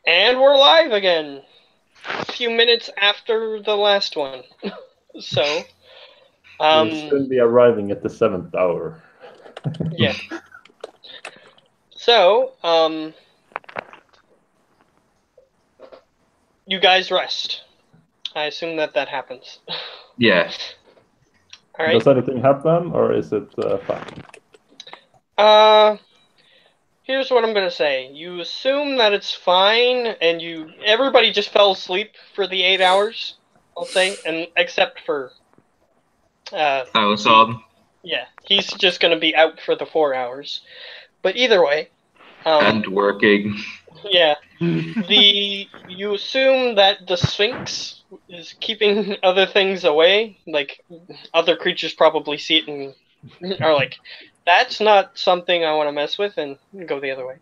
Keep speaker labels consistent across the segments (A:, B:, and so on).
A: And we're live again. A few minutes after the last one. So,
B: We'll soon be arriving at the 7th hour.
A: yeah. So, you guys rest. I assume that happens.
C: Yeah.
A: All right.
B: Does anything happen, or is it fine?
A: Here's what I'm gonna say. You assume that it's fine, and everybody just fell asleep for the 8 hours, I'll say, and except for
C: I was on.
A: Yeah, he's just gonna be out for the 4 hours. But either way,
C: and working.
A: Yeah, you assume that the Sphinx is keeping other things away. Like other creatures probably see it and are like, "That's not something I want to mess with," and go the other way.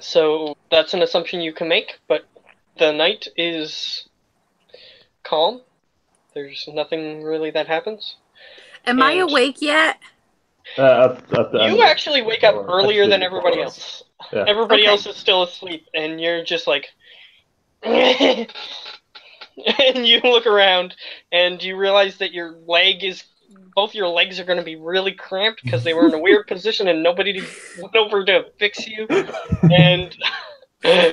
A: So that's an assumption you can make, but the night is calm. There's nothing really that happens.
D: Am I awake yet?
A: You actually wake up earlier than everybody else.
B: Yeah.
A: Everybody else is still asleep, and you're just like, and you look around, and you realize that both your legs are going to be really cramped because they were in a weird position, and nobody went over to fix you. And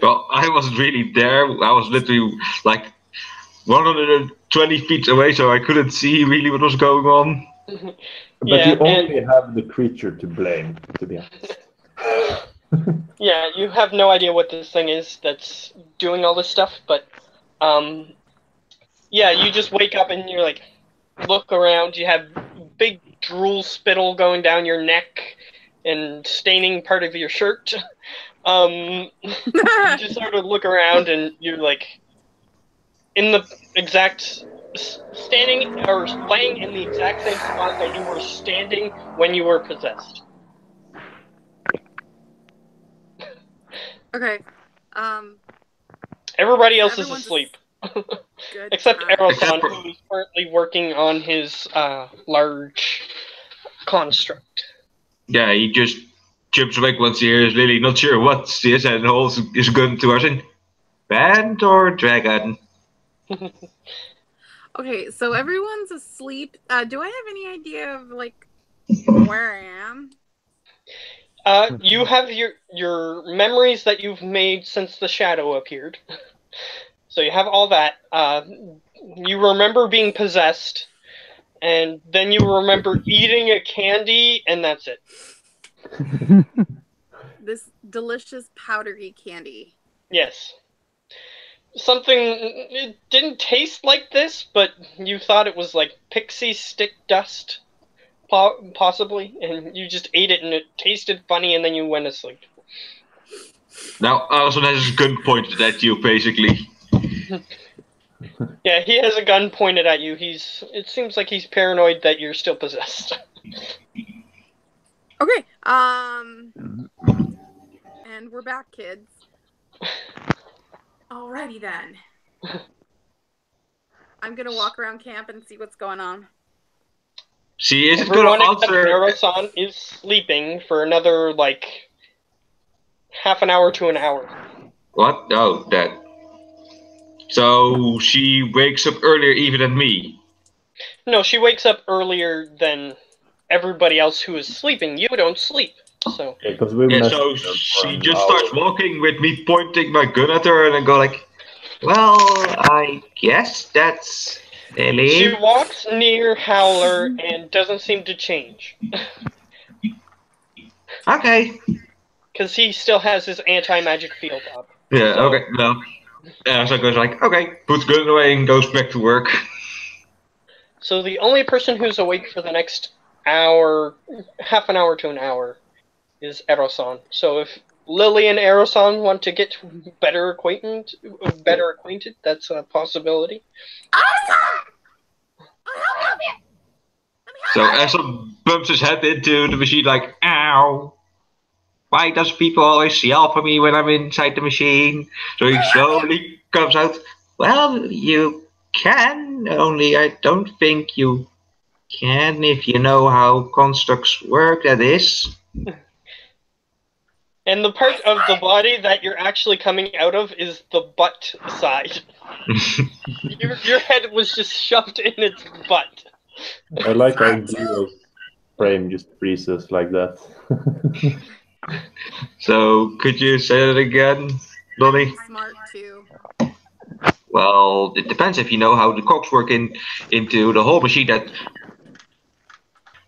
C: well, I wasn't really there. I was literally like 120 feet away, so I couldn't see really what was going on.
B: But you only have the creature to blame, to be honest.
A: Yeah, you have no idea what this thing is that's doing all this stuff, but yeah, you just wake up and you're like, look around, you have big drool spittle going down your neck and staining part of your shirt. You just sort of look around and you're like, in the exact standing or laying in the exact same spot that you were standing when you were possessed.
D: Okay.
A: Everybody else is asleep. Except Eroson, who is currently working on his large construct.
C: Yeah, he just jumps awake once he hears Lily not sure what this and holds his gun to us in band or dragon.
D: Okay, so everyone's asleep. Do I have any idea of like where I am?
A: You have your memories that you've made since the shadow appeared. So you have all that. You remember being possessed, and then you remember eating a candy, and that's it.
D: This delicious powdery candy.
A: Yes. It didn't taste like this, but you thought it was like pixie stick dust, possibly, and you just ate it and it tasted funny, and then you went asleep.
C: Now, Alison has his gun pointed at you, basically.
A: Yeah, he has a gun pointed at you. It seems like he's paranoid that you're still possessed.
D: Okay, and we're back, kids. Alrighty then. I'm gonna walk around camp and see what's going on.
C: She isn't gonna answer.
A: Eroson is sleeping for another like half an hour to an hour.
C: What? Oh, that. So she wakes up earlier even than me?
A: No, she wakes up earlier than everybody else who is sleeping. You don't sleep, so.
C: Yeah, so she just starts walking with me pointing my gun at her and I go like, well, I guess that's Ellie.
A: She walks near Howler and doesn't seem to change.
C: Okay.
A: Because he still has his anti-magic field up.
C: Yeah, so. Okay, no. So I goes like, okay, puts gun away and goes back to work.
A: So the only person who's awake for the next hour, half an hour to an hour, is Eroson. So if Lily and Eroson want to get better acquainted, that's a possibility.
C: So Eroson bumps his head into the machine like, ow. Why does people always yell for me when I'm inside the machine? So he slowly comes out. Well, you can, only I don't think you can if you know how constructs work, that is.
A: And the part of the body that you're actually coming out of is the butt side. Your head was just shoved in its butt.
B: I like how Geo's frame just freezes like that.
C: So, could you say that again, Donnie?
D: Smart too.
C: Well, it depends if you know how the cogs work into the whole machine that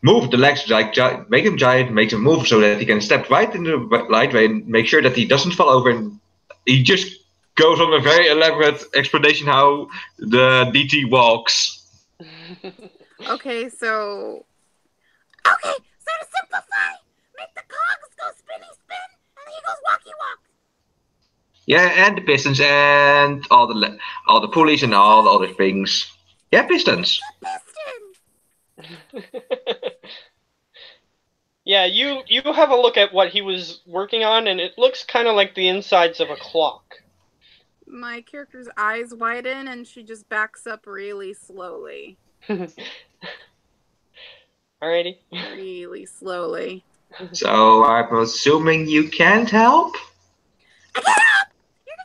C: move the legs, like make him giant, makes him move so that he can step right in the right way and make sure that he doesn't fall over. And he just goes on a very elaborate explanation how the DT walks.
D: Okay, so to simplify, make the cogs go spinny spin, and he goes walkie walk.
C: Yeah, and the pistons and all the pulleys and all the other things. Yeah, pistons.
A: Yeah, you have a look at what he was working on, and it looks kind of like the insides of a clock.
D: My character's eyes widen, and she just backs up really slowly.
A: Alrighty.
D: Really slowly.
C: So I'm assuming you can't help?
D: I can't help! You're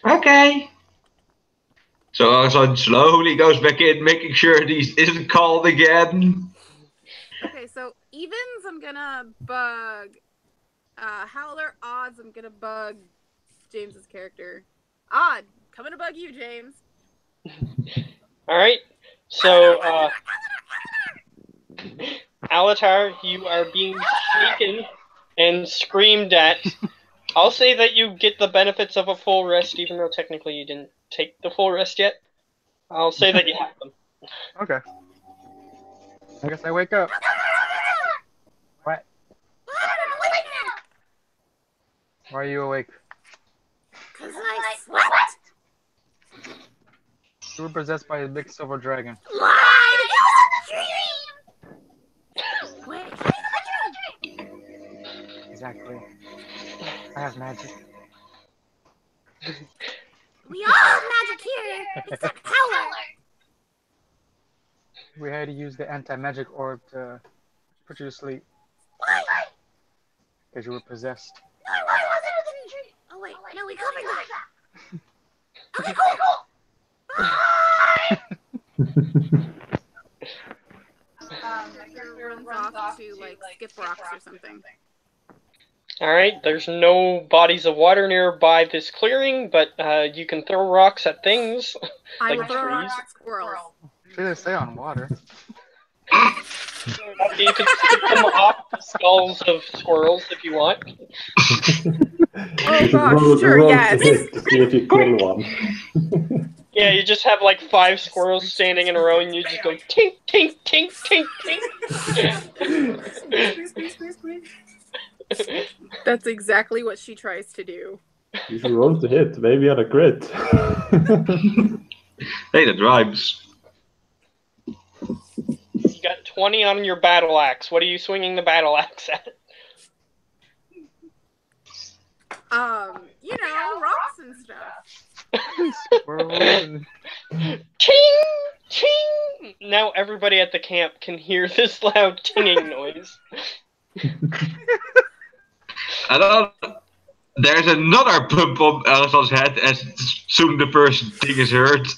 D: confusing!
C: Okay. So Alexander slowly goes back in, making sure he isn't called again.
D: Okay, so evens, I'm gonna bug. Howler, odds, I'm gonna bug James's character. Odd, coming to bug you, James.
A: Alright, so, Alatar, you are being shaken and screamed at. I'll say that you get the benefits of a full rest, even though technically you didn't take the full rest yet. I'll say that you have them.
E: Okay. I guess I wake up. What? Why are you awake?
D: Because I slept.
E: You were possessed by a big silver dragon.
D: Lied! It was a dream! Wait,
E: Exactly. I have magic.
D: we all have magic here, except Howler.
E: We had to use the anti-magic orb to put you to sleep.
D: Why?
E: Because you were possessed.
D: No, I wasn't in the dream. Oh wait, no, we covered that. Okay, cool. Runs off to like skip rocks or something.
A: Alright, there's no bodies of water nearby this clearing, but you can throw rocks at things.
D: I
A: like
D: will throw
A: trees.
D: rocks at squirrels.
E: Should I stay on water?
A: You can skip them off the skulls of squirrels if you want.
D: Oh gosh, sure, yes.
B: To see if you kill one.
A: Yeah, you just have like 5 squirrels standing in a row and you just go tink, tink, tink, tink, tink.
D: That's exactly what she tries to do.
B: You should roll to hit, maybe on a crit.
C: Hey, that rhymes.
A: You got 20 on your battle axe. What are you swinging the battle axe at?
D: You know, rocks and stuff.
A: Ching! Ching! Now everybody at the camp can hear this loud tinging noise.
C: And there's another pump on Alexander's head as soon the first thing is heard.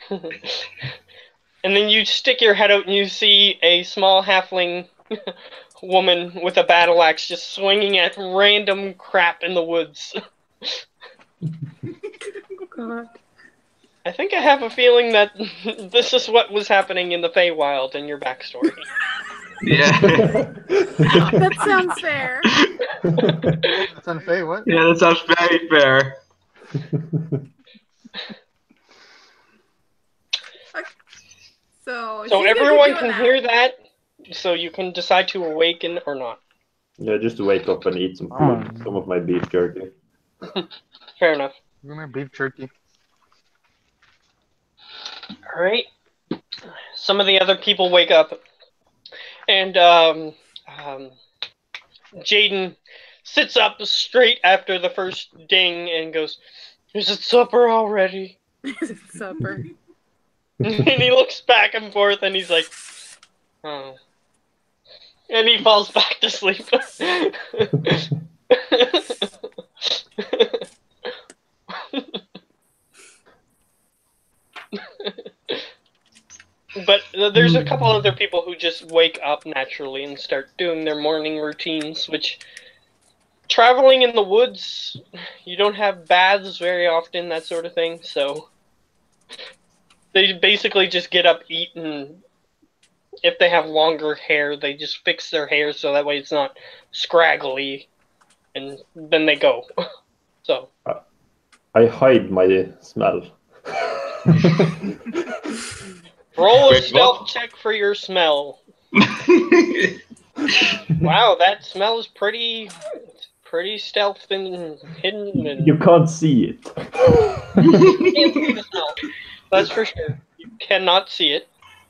A: And then you stick your head out and you see a small halfling woman with a battle axe just swinging at random crap in the woods.
D: God.
A: I think I have a feeling that this is what was happening in the Feywild in your backstory.
C: Yeah.
D: That sounds fair.
E: That's unfair, what?
C: Yeah, that sounds very fair.
D: So
A: everyone can hear that, so you can decide to awaken or not.
B: Yeah, just to wake up and eat some food. Some of my beef jerky.
A: Fair enough.
E: Remember beef jerky?
A: Alright. Some of the other people wake up, and Jaden sits up straight after the first ding and goes, "Is it supper already?"
D: Supper.
A: And he looks back and forth and he's like, "Oh." And he falls back to sleep. But there's a couple other people who just wake up naturally and start doing their morning routines, which, traveling in the woods, you don't have baths very often, that sort of thing, so they basically just get up, eat, and if they have longer hair, they just fix their hair so that way it's not scraggly, and then they go. So
B: I hide my smell.
A: roll a
C: Wait,
A: stealth
C: what?
A: check for your smell. Wow, that smell is pretty stealth and hidden. And
B: You can't see it.
A: you can't see the smell. That's for sure. You cannot see it.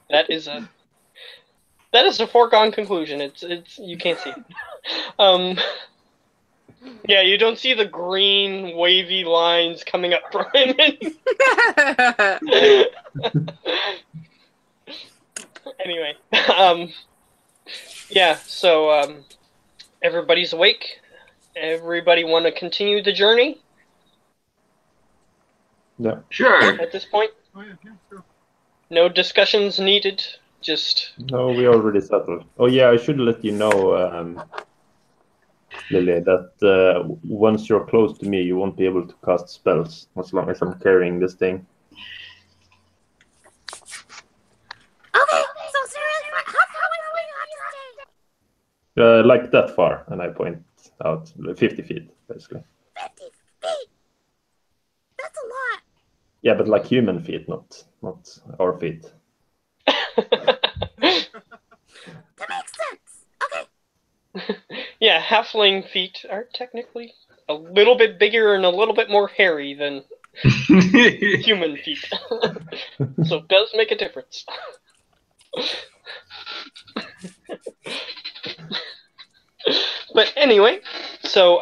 A: That is a foregone conclusion. It's you can't see it. Yeah, you don't see the green wavy lines coming up from him. Anyway, yeah. So everybody's awake. Everybody want to continue the journey?
B: Yeah.
C: Sure.
A: At this point,
E: Oh, yeah, sure.
A: no discussions needed. Just
B: No, we already settled. Oh yeah, I should let you know, Lily, that once you're close to me, you won't be able to cast spells as long as I'm carrying this thing.
D: Okay, so seriously, how far away from you have to stay?
B: Like that far, and I point out 50 feet, basically.
D: 50 feet. That's a lot.
B: Yeah, but like human feet, not our feet.
D: That makes sense. Okay.
A: yeah, halfling feet are technically a little bit bigger and a little bit more hairy than human feet. So it does make a difference. But anyway, so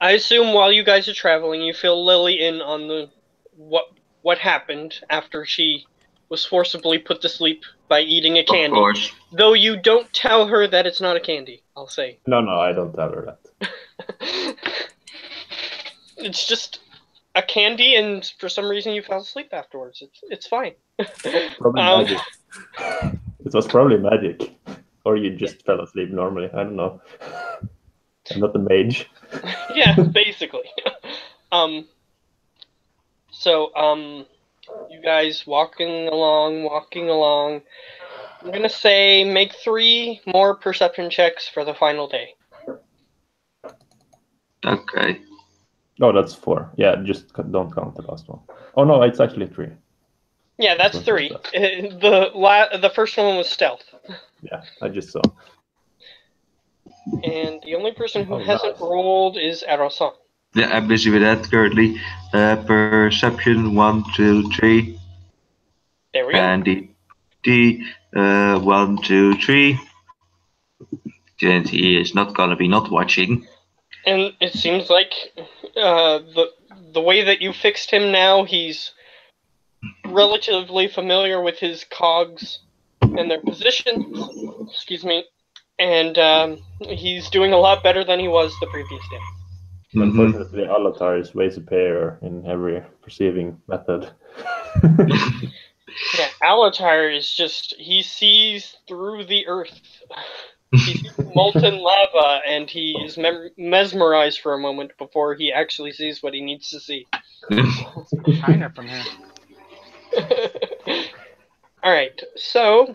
A: I assume while you guys are traveling, you fill Lily in on the what happened after she was forcibly put to sleep by eating a candy.
C: Of course.
A: Though you don't tell her that it's not a candy, I'll say.
B: No, I don't tell her that.
A: It's just a candy, and for some reason you fell asleep afterwards. It's fine.
B: Probably magic. It was probably magic. Or you just fell asleep normally. I don't know. I'm not a mage.
A: Yeah, basically. So, you guys walking along. I'm gonna say make 3 more perception checks for the final day.
C: Okay.
B: Oh, that's 4. Yeah, just don't count the last one. Oh no, it's actually 3.
A: Yeah, that's 3. The first one was stealth.
B: Yeah, I just saw.
A: And the only person who
B: Oh,
A: hasn't
B: nice.
A: rolled is Arasan.
C: Yeah, I'm busy with that currently. Perception 1, 2, 3.
A: There we go.
C: And the 1, 2, 3. And he is not gonna be not watching.
A: And it seems like the way that you fixed him now, he's relatively familiar with his cogs and their position. Excuse me. And he's doing a lot better than he was the previous day.
B: Unfortunately, Alatar is way superior in every perceiving method.
A: Yeah, Alatar is just, he sees through the earth. He sees molten lava, and he is mesmerized for a moment before he actually sees what he needs to see.
E: China from here.
A: Alright, so,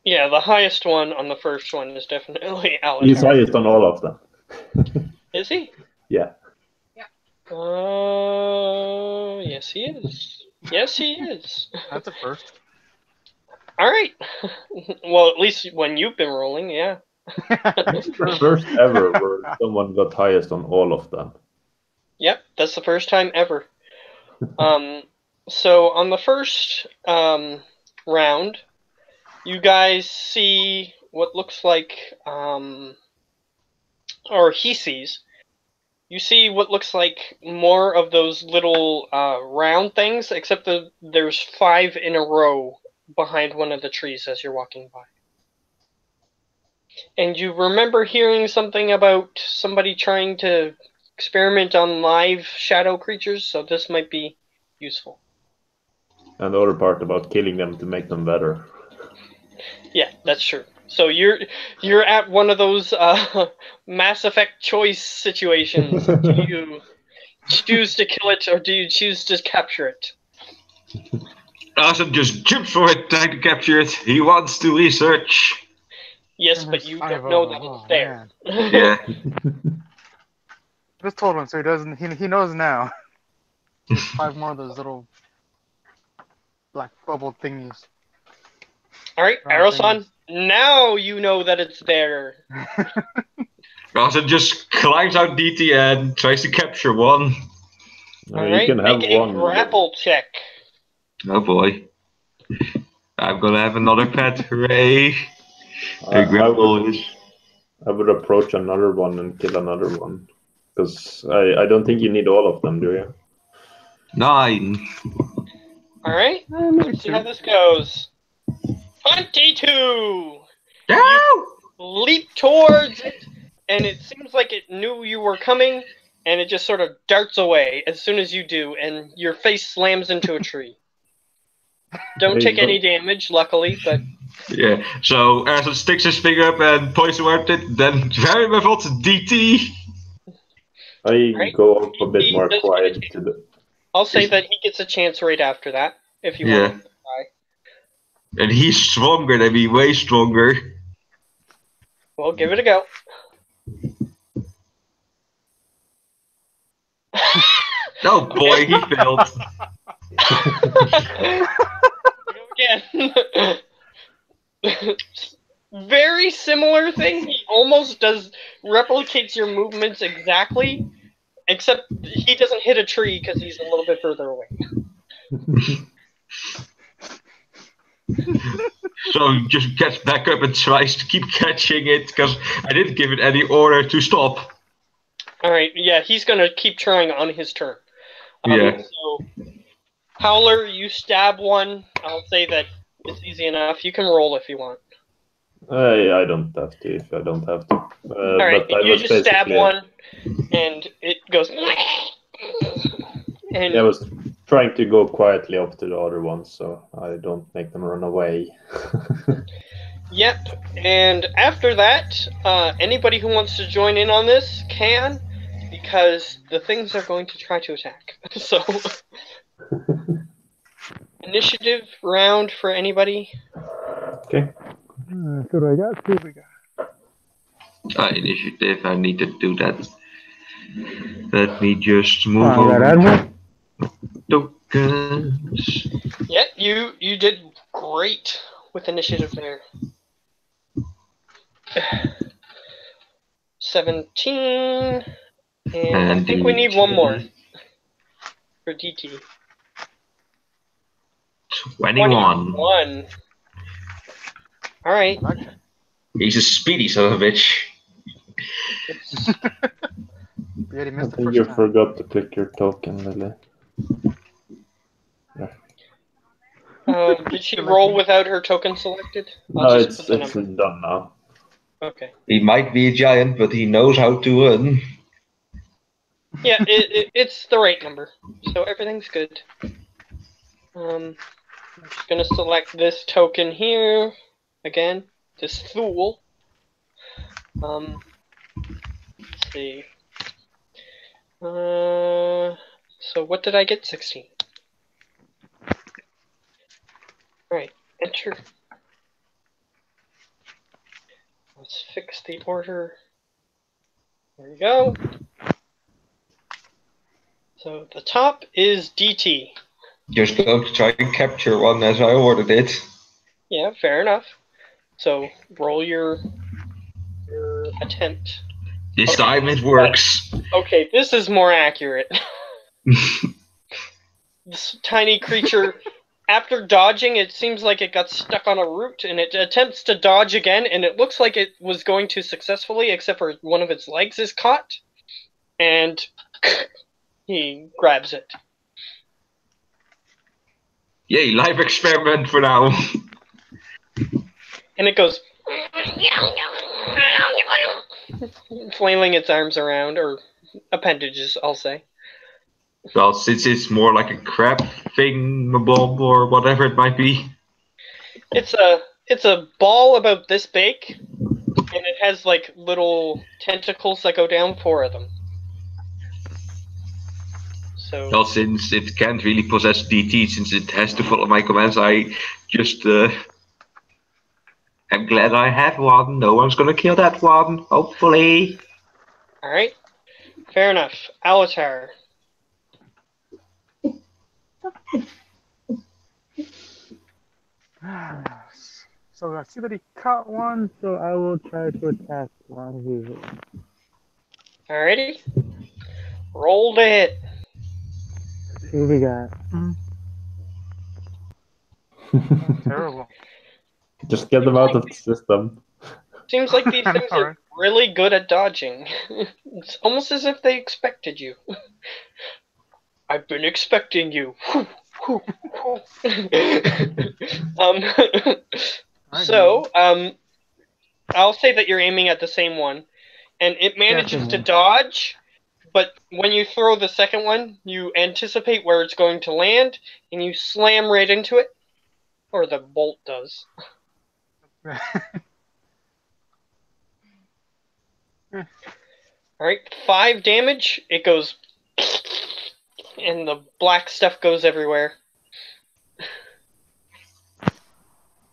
A: yeah, the highest one on the first one is definitely Alatar.
B: He's highest on all of them.
A: Is he?
B: Yeah.
A: Yes he is. Yes he is.
E: That's a first.
A: Alright. Well, at least when you've been rolling, yeah.
B: The first ever where someone got highest on all of them.
A: Yep, that's the first time ever. So on the first round, you guys see what looks like, or he sees. You see what looks like more of those little round things, except there's 5 in a row behind one of the trees as you're walking by. And you remember hearing something about somebody trying to experiment on live shadow creatures, so this might be useful.
B: And the other part about killing them to make them better.
A: Yeah, that's true. So you're at one of those Mass Effect choice situations. Do you choose to kill it, or do you choose to capture it?
C: Awesome just jumps for it, trying to capture it. He wants to research.
A: Yes,
E: And
A: but
E: there's
A: you
E: 5
A: don't
E: of
A: know
E: them.
A: that it's
E: Oh,
A: there.
E: man.
C: Yeah.
E: Just told him, so he doesn't. He knows now. There's 5 more of those little black bubble thingies.
A: All right,
E: Round
A: Aeroson. Now you know that it's there.
C: Awesome just climbs out DT and tries to capture one.
A: All
B: You
A: right,
B: can have
A: make a
B: one.
A: grapple check.
C: Oh boy. I'm gonna have another pet, hooray.
B: I
C: grapple is...
B: I would approach another one and kill another one. Because I don't think you need all of them, do you?
C: 9.
A: All right, let's see how this goes. 22.
C: No!
A: Leap towards it, and it seems like it knew you were coming, and it just sort of darts away as soon as you do, and your face slams into a tree. Don't take any damage, luckily, but
C: Yeah, so Erson sticks his finger up and points towards it, then very muffled DT.
B: I
A: Right.
B: go up a bit
A: He
B: more
A: does
B: quiet
A: get a
B: to the.
A: I'll say that he gets a chance right after that, if you
C: Yeah.
A: want to try.
C: And he's stronger than me, way stronger.
A: Well, give it a go.
C: Oh boy, he failed.
A: Go again. Very similar thing. He almost replicates your movements exactly, except he doesn't hit a tree because he's a little bit further away.
C: So he just gets back up and tries to keep catching it, because I didn't give it any order to stop.
A: Alright, yeah, he's gonna keep trying on his turn.
C: Yeah.
A: So, Howler, you stab one. I'll say that it's easy enough. You can roll if you want.
B: I don't have to if I don't have to.
A: Alright,
B: But I
A: you
B: was
A: just stab
B: basically.
A: one, and it goes... And
B: I was trying to go quietly up to the other ones so I don't make them run away.
A: Yep, and after that, anybody who wants to join in on this can, because the things are going to try to attack. So, initiative round for anybody.
B: Okay.
E: So do I got? Who we got?
C: Initiative, I need to do that. Let me just move
E: Got
C: over.
E: Admiral?
C: Tokens.
A: Yeah, you did great with initiative there. 17, and I think we need one more for DT.
C: 21.
A: 21. All right.
C: He's a speedy son of a bitch.
E: We already
B: I
E: missed the
B: think
E: first
B: you
E: time.
B: forgot to click your token, Lily.
A: Did she roll without her token selected?
B: No,
A: just
B: it's
A: put the number.
B: done now.
A: Okay.
C: He might be a giant, but he knows how to run.
A: Yeah, it's the right number, so everything's good. I'm just gonna select this token here again. This fool. Let's see. So what did I get? 16. Alright, enter. Let's fix the order. There we go. So the top is DT.
C: Just going to try and capture one as I ordered it.
A: Yeah, fair enough. So roll your attempt.
C: This time it works.
A: Okay, this is more accurate. This tiny creature, after dodging, it seems like it got stuck on a root, and it attempts to dodge again, and it looks like it was going to successfully, except for one of its legs is caught, and he grabs it.
C: Yay, live experiment for now.
A: And it goes... flailing its arms around, or appendages, I'll say.
C: Well, since it's more like a crab thing, a bomb, or whatever it might be.
A: It's a ball about this big, and it has like little tentacles that go down, 4 of them. So.
C: Well, since it can't really possess DT, since it has to follow my commands, I just I'm glad I have one. No one's gonna kill that one, hopefully.
A: Alright. Fair enough. Alatar.
E: So I see that he caught one, so I will try to attack one here.
A: Alrighty. Roll to hit.
E: See what we got. Terrible.
B: Just get them out of the system.
A: Seems like these things are
E: Alright.
A: really good at dodging. It's almost as if they expected you. I've been expecting you. So, I'll say that you're aiming at the same one, and it manages to dodge, but when you throw the second one, you anticipate where it's going to land, and you slam right into it, or the bolt does. Alright, 5 damage, it goes, and the black stuff goes everywhere.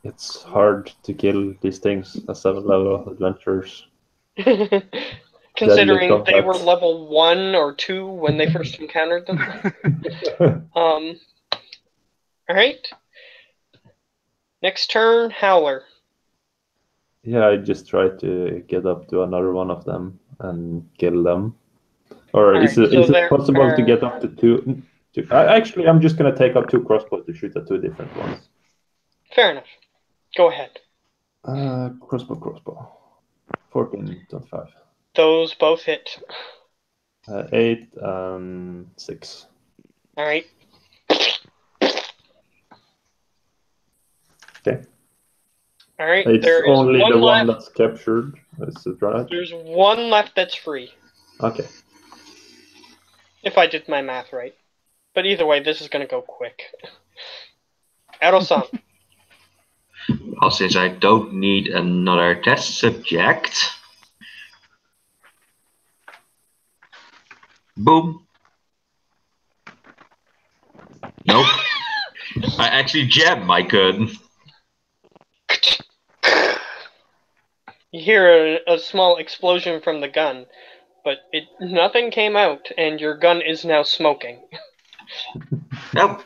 B: It's hard to kill these things as 7-level adventurers.
A: Considering they were level 1 or 2 when they first encountered them. Alright. Next turn, Howler.
B: Yeah, I just try to get up to another one of them and kill them. Or is it possible to get up to two? Actually, I'm just going to take out 2 crossbows to shoot at 2 different ones.
A: Fair enough. Go ahead.
B: Crossbow. 14.5.
A: Those both hit.
B: 8 and 6.
A: Alright.
B: Okay.
A: Alright,
B: It's
A: there is
B: only
A: one
B: the one
A: left.
B: that's captured. Is it right?
A: There's one left that's free.
B: Okay.
A: If I did my math right. But either way, this is going to go quick. Edo-san.
C: Well, since I don't need another test subject. Boom. Nope. I actually jammed my gun.
A: You hear a small explosion from the gun, but nothing came out, and your gun is now smoking.
C: Nope.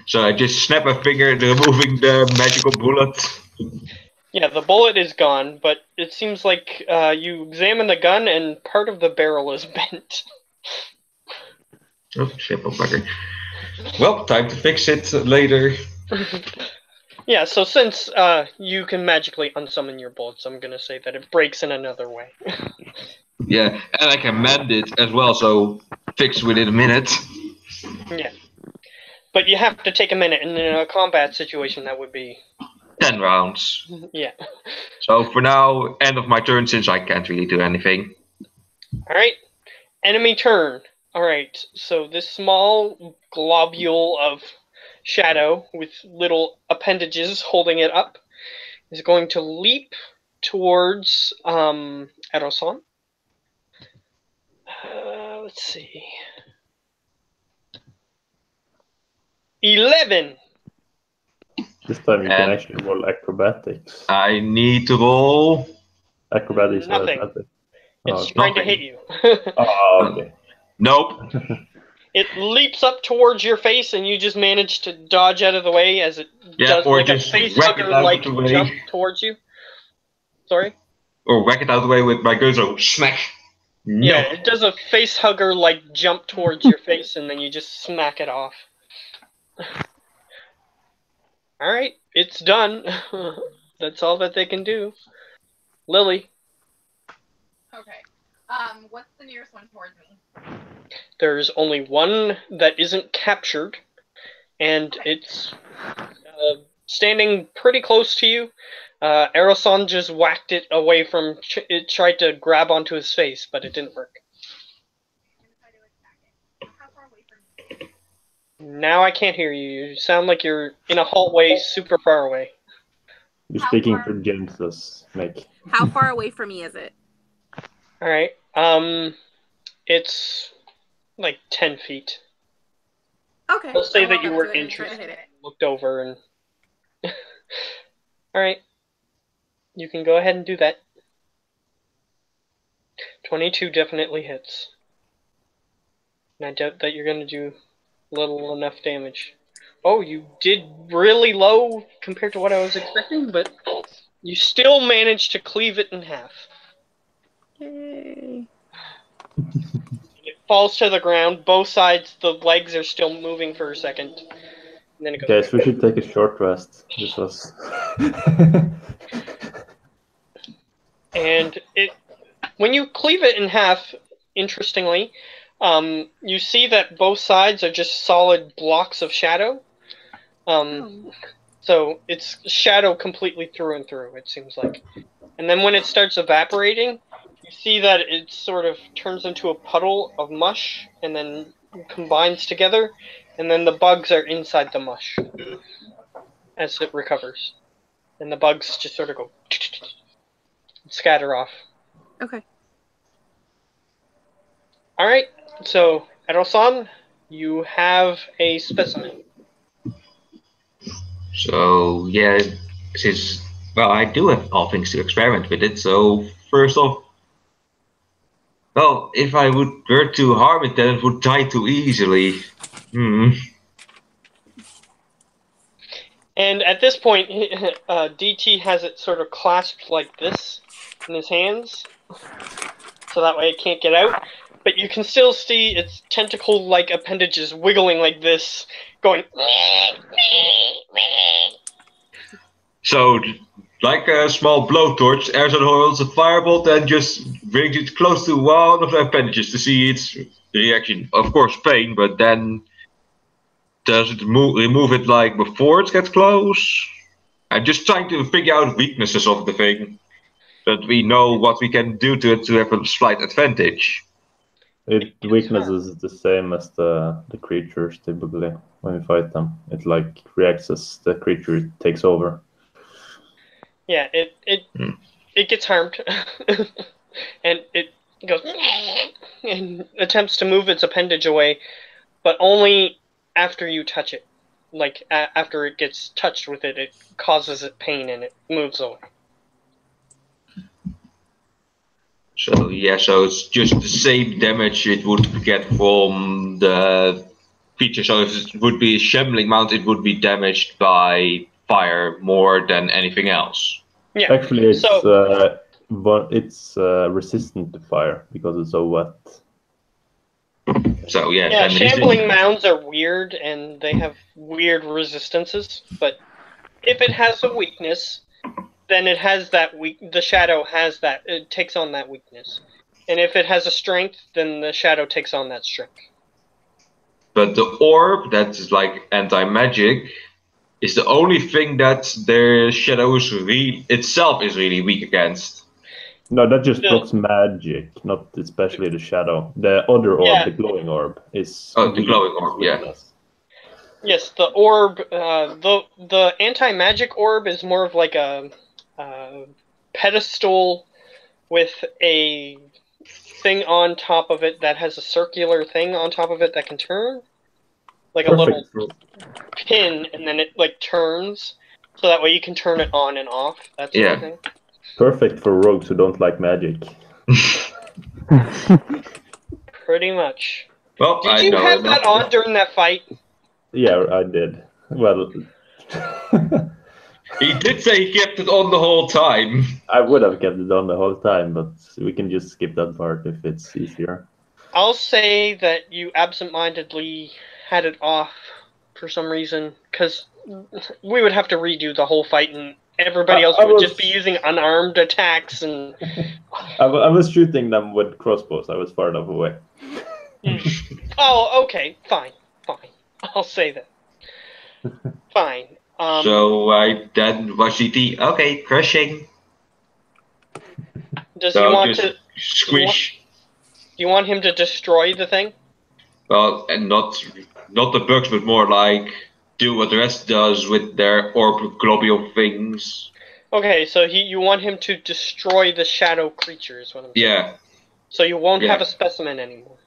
C: So I just snap a finger, removing the magical bullet.
A: Yeah, the bullet is gone, but it seems like you examine the gun, and part of the barrel is bent.
C: Oh, simple bugger. Well, time to fix it later.
A: Yeah, so since you can magically unsummon your bullets, I'm gonna say that it breaks in another way.
C: Yeah, and I can mend it as well, so fix within a minute.
A: Yeah. But you have to take a minute, and in a combat situation, that would be...
C: 10 rounds.
A: Yeah.
C: So for now, end of my turn, since I can't really do anything.
A: Alright. Enemy turn. Alright, so this small globule of shadow with little appendages holding it up is going to leap towards Edo-san. Let's see. 11!
B: This time you can actually roll acrobatics.
C: I need to roll.
B: Acrobatics or
A: Nothing.
B: acrobatics.
A: It's trying
C: nothing.
A: to hit you.
B: Oh, okay.
C: Nope.
A: It leaps up towards your face, and you just manage to dodge out of the way as it does
C: or
A: like a
C: just
A: face
C: whack it
A: hugger
C: out
A: like
C: of the way.
A: jump towards you. Sorry?
C: Or whack it out of the way with my gun, so smack.
A: Yeah,
C: Nope.
A: it does a face hugger like jump towards your face, and then you just smack it off. Alright, it's done. That's all that they can do. Lily,
D: Okay. What's the nearest one towards me?
A: there's only one that isn't captured, and it's standing pretty close to you. Eroson just whacked it away from. It tried to grab onto his face, but it didn't work. Now I can't hear you. You sound like you're in a hallway super far away.
B: You're speaking for James's mic.
D: How far away from me is it?
A: All right. It's like 10 feet.
D: Okay.
A: Let's say that
D: walk
A: you
D: up
A: were
D: to it and try to
A: interested,
D: hit it.
A: looked over, and. All right. You can go ahead and do that. 22 definitely hits. And I doubt that you're going to do little enough damage. Oh, you did really low compared to what I was expecting, but you still managed to cleave it in half.
D: Yay.
A: It falls to the ground. Both sides, the legs are still moving for a second. And then it goes.
B: Guys, we should take a short rest. This was...
A: And when you cleave it in half, interestingly, you see that both sides are just solid blocks of shadow. So it's shadow completely through and through, it seems like. And then when it starts evaporating, you see that it sort of turns into a puddle of mush and then combines together, and then the bugs are inside the mush as it recovers. And the bugs just sort of go scatter off.
D: Okay.
A: Alright, so Edelson, you have a specimen.
C: So, yeah, since, well, I do have all things to experiment with it, so first off, well, if I were to harm it, then it would die too easily.
A: And at this point, DT has it sort of clasped like this in his hands, so that way it can't get out. But you can still see its tentacle-like appendages wiggling like this, going...
C: So, like a small blowtorch, Erzon holds a firebolt and just brings it close to one of the appendages to see its reaction. Of course, pain, but then does it remove it like before it gets close? I'm just trying to figure out weaknesses of the thing, so that we know what we can do to it to have a slight advantage.
B: Its weakness is the same as the creatures typically when we fight them. It like reacts as the creature takes over.
A: Yeah, it gets harmed, and it goes and attempts to move its appendage away, but only after you touch it. Like after it gets touched with it, it causes it pain and it moves away.
C: So yeah, so it's just the same damage it would get from the creature. So if it would be a shambling mount, it would be damaged by fire more than anything else.
A: Yeah.
B: Actually, it's resistant to fire because it's so wet.
C: So yeah.
A: Yeah, shambling mounds are weird and they have weird resistances. But if it has a weakness, then it has that the shadow has that. It takes on that weakness. And if it has a strength, then the shadow takes on that strength.
C: But the orb, that's like anti-magic, is the only thing that the shadow itself is really weak against.
B: No, that just blocks magic, not especially the shadow. The other orb, the glowing orb, is...
C: Oh, the glowing orb, yeah.
A: Yes, the orb, the anti-magic orb is more of like a pedestal with a thing on top of it that has a circular thing on top of it that can turn. Like
B: Perfect.
A: A little pin, and then it like turns, so that way you can turn it on and off, that sort of thing.
B: Perfect for rogues who don't like magic.
A: Pretty much.
C: Well,
A: did you have that on during that fight?
B: Yeah, I did. Well...
C: He did say he kept it on the whole time.
B: I would have kept it on the whole time, but we can just skip that part if it's easier.
A: I'll say that you absentmindedly had it off for some reason, because we would have to redo the whole fight, and everybody else would just be using unarmed attacks. And
B: I was shooting them with crossbows. I was far enough away.
A: Oh, okay, fine. I'll say that. Fine.
C: So I then was GT. Okay, crushing.
A: Does he want
C: just
A: to
C: squish?
A: Do you want him to destroy the thing?
C: Well, and not the bugs, but more like do what the rest does with their orb globule things.
A: Okay, so you want him to destroy the shadow creatures. What I'm saying.
C: Yeah.
A: So you won't have a specimen anymore.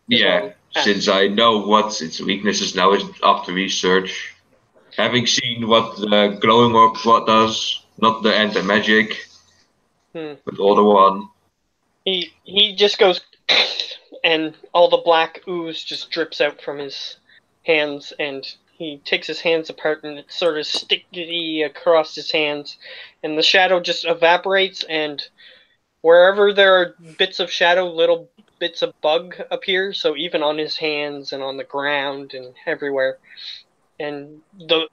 C: Yeah, since I know what its weaknesses now is after research. Having seen what the glowing orb does, not the anti-magic, but all the one.
A: He just goes, and all the black ooze just drips out from his hands, and he takes his hands apart, and it's sort of sticky across his hands, and the shadow just evaporates, and wherever there are bits of shadow, little bits of bug appear, so even on his hands and on the ground and everywhere. And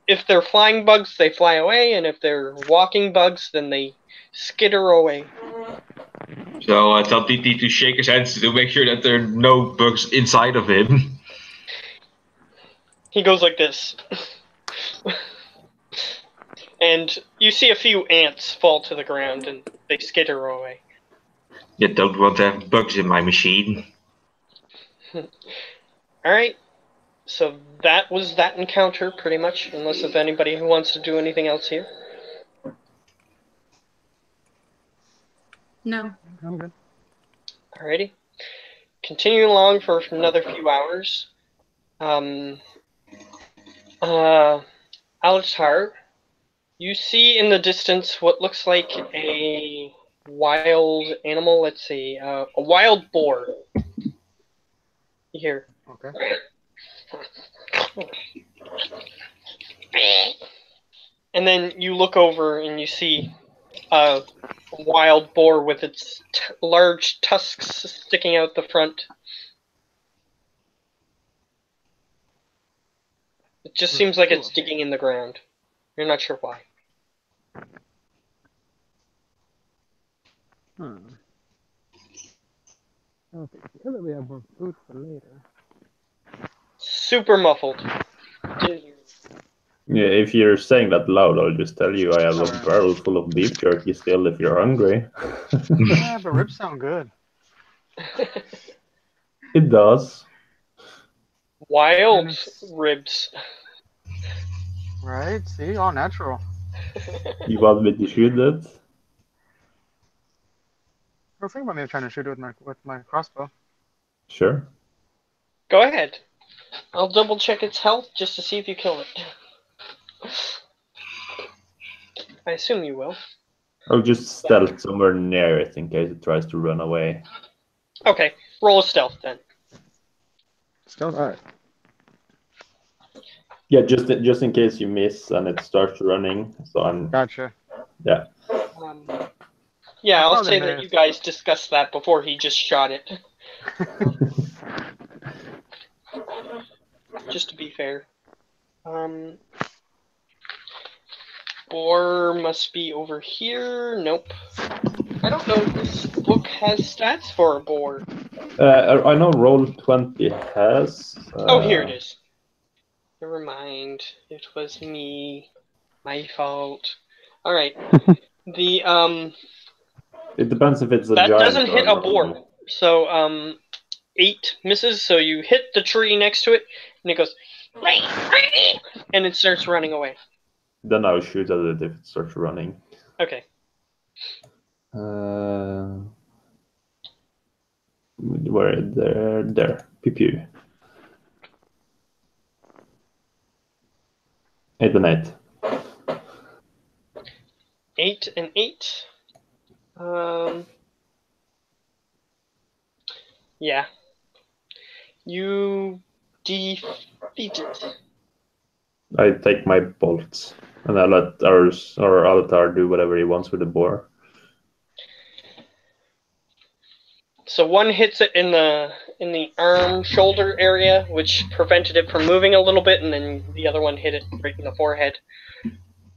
A: if they're flying bugs, they fly away, and if they're walking bugs, then they skitter away.
C: So I tell TT to shake his hands to make sure that there are no bugs inside of him.
A: He goes like this. And you see a few ants fall to the ground, and they skitter away.
C: You don't want to have bugs in my machine.
A: Alright. So that was that encounter, pretty much, unless if anybody who wants to do anything else here.
D: No.
E: I'm good.
A: Alrighty. Continuing along for another few hours. Alatar, you see in the distance what looks like a wild animal. Let's see, a wild boar. Here.
E: Okay.
A: And then you look over and you see a wild boar with its large tusks sticking out the front. It just seems like it's digging in the ground. You're not sure why.
E: Okay, so that we have more food for later.
A: Super muffled.
B: Yeah, if you're saying that loud, I'll just tell you I have a barrel full of beef jerky still if you're hungry.
E: Yeah, but ribs sound good.
B: It does.
A: Wild ribs.
E: Right? See? All natural.
B: You want me to shoot it?
E: I was thinking about maybe trying to shoot it with my crossbow.
B: Sure.
A: Go ahead. I'll double check its health just to see if you kill it. I assume you will.
B: I'll just stealth somewhere near it in case it tries to run away.
A: Okay, roll a stealth then.
E: Stealth? Alright.
B: Yeah, just in case you miss and it starts running. So I'm.
E: Gotcha.
B: Yeah.
A: Yeah, I'll say that you guys discussed that before he just shot it. Just to be fair. Boar must be over here. Nope. I don't know if this book has stats for a boar.
B: I know Roll20 has.
A: Oh, here it is. Never mind. It was me. My fault. Alright.
B: It depends if it's a
A: that
B: giant. That
A: doesn't hit a boar. So, 8 misses, so you hit the tree next to it, and it goes, and it starts running away.
B: Then I'll shoot at it if it starts running.
A: Okay.
B: Where there. Pew pew. 8 and 8.
A: 8 and 8. Yeah. You defeat it.
B: I take my bolts and I let our Alatar do whatever he wants with the boar.
A: So one hits it in the arm shoulder area, which prevented it from moving a little bit, and then the other one hit it right in the forehead.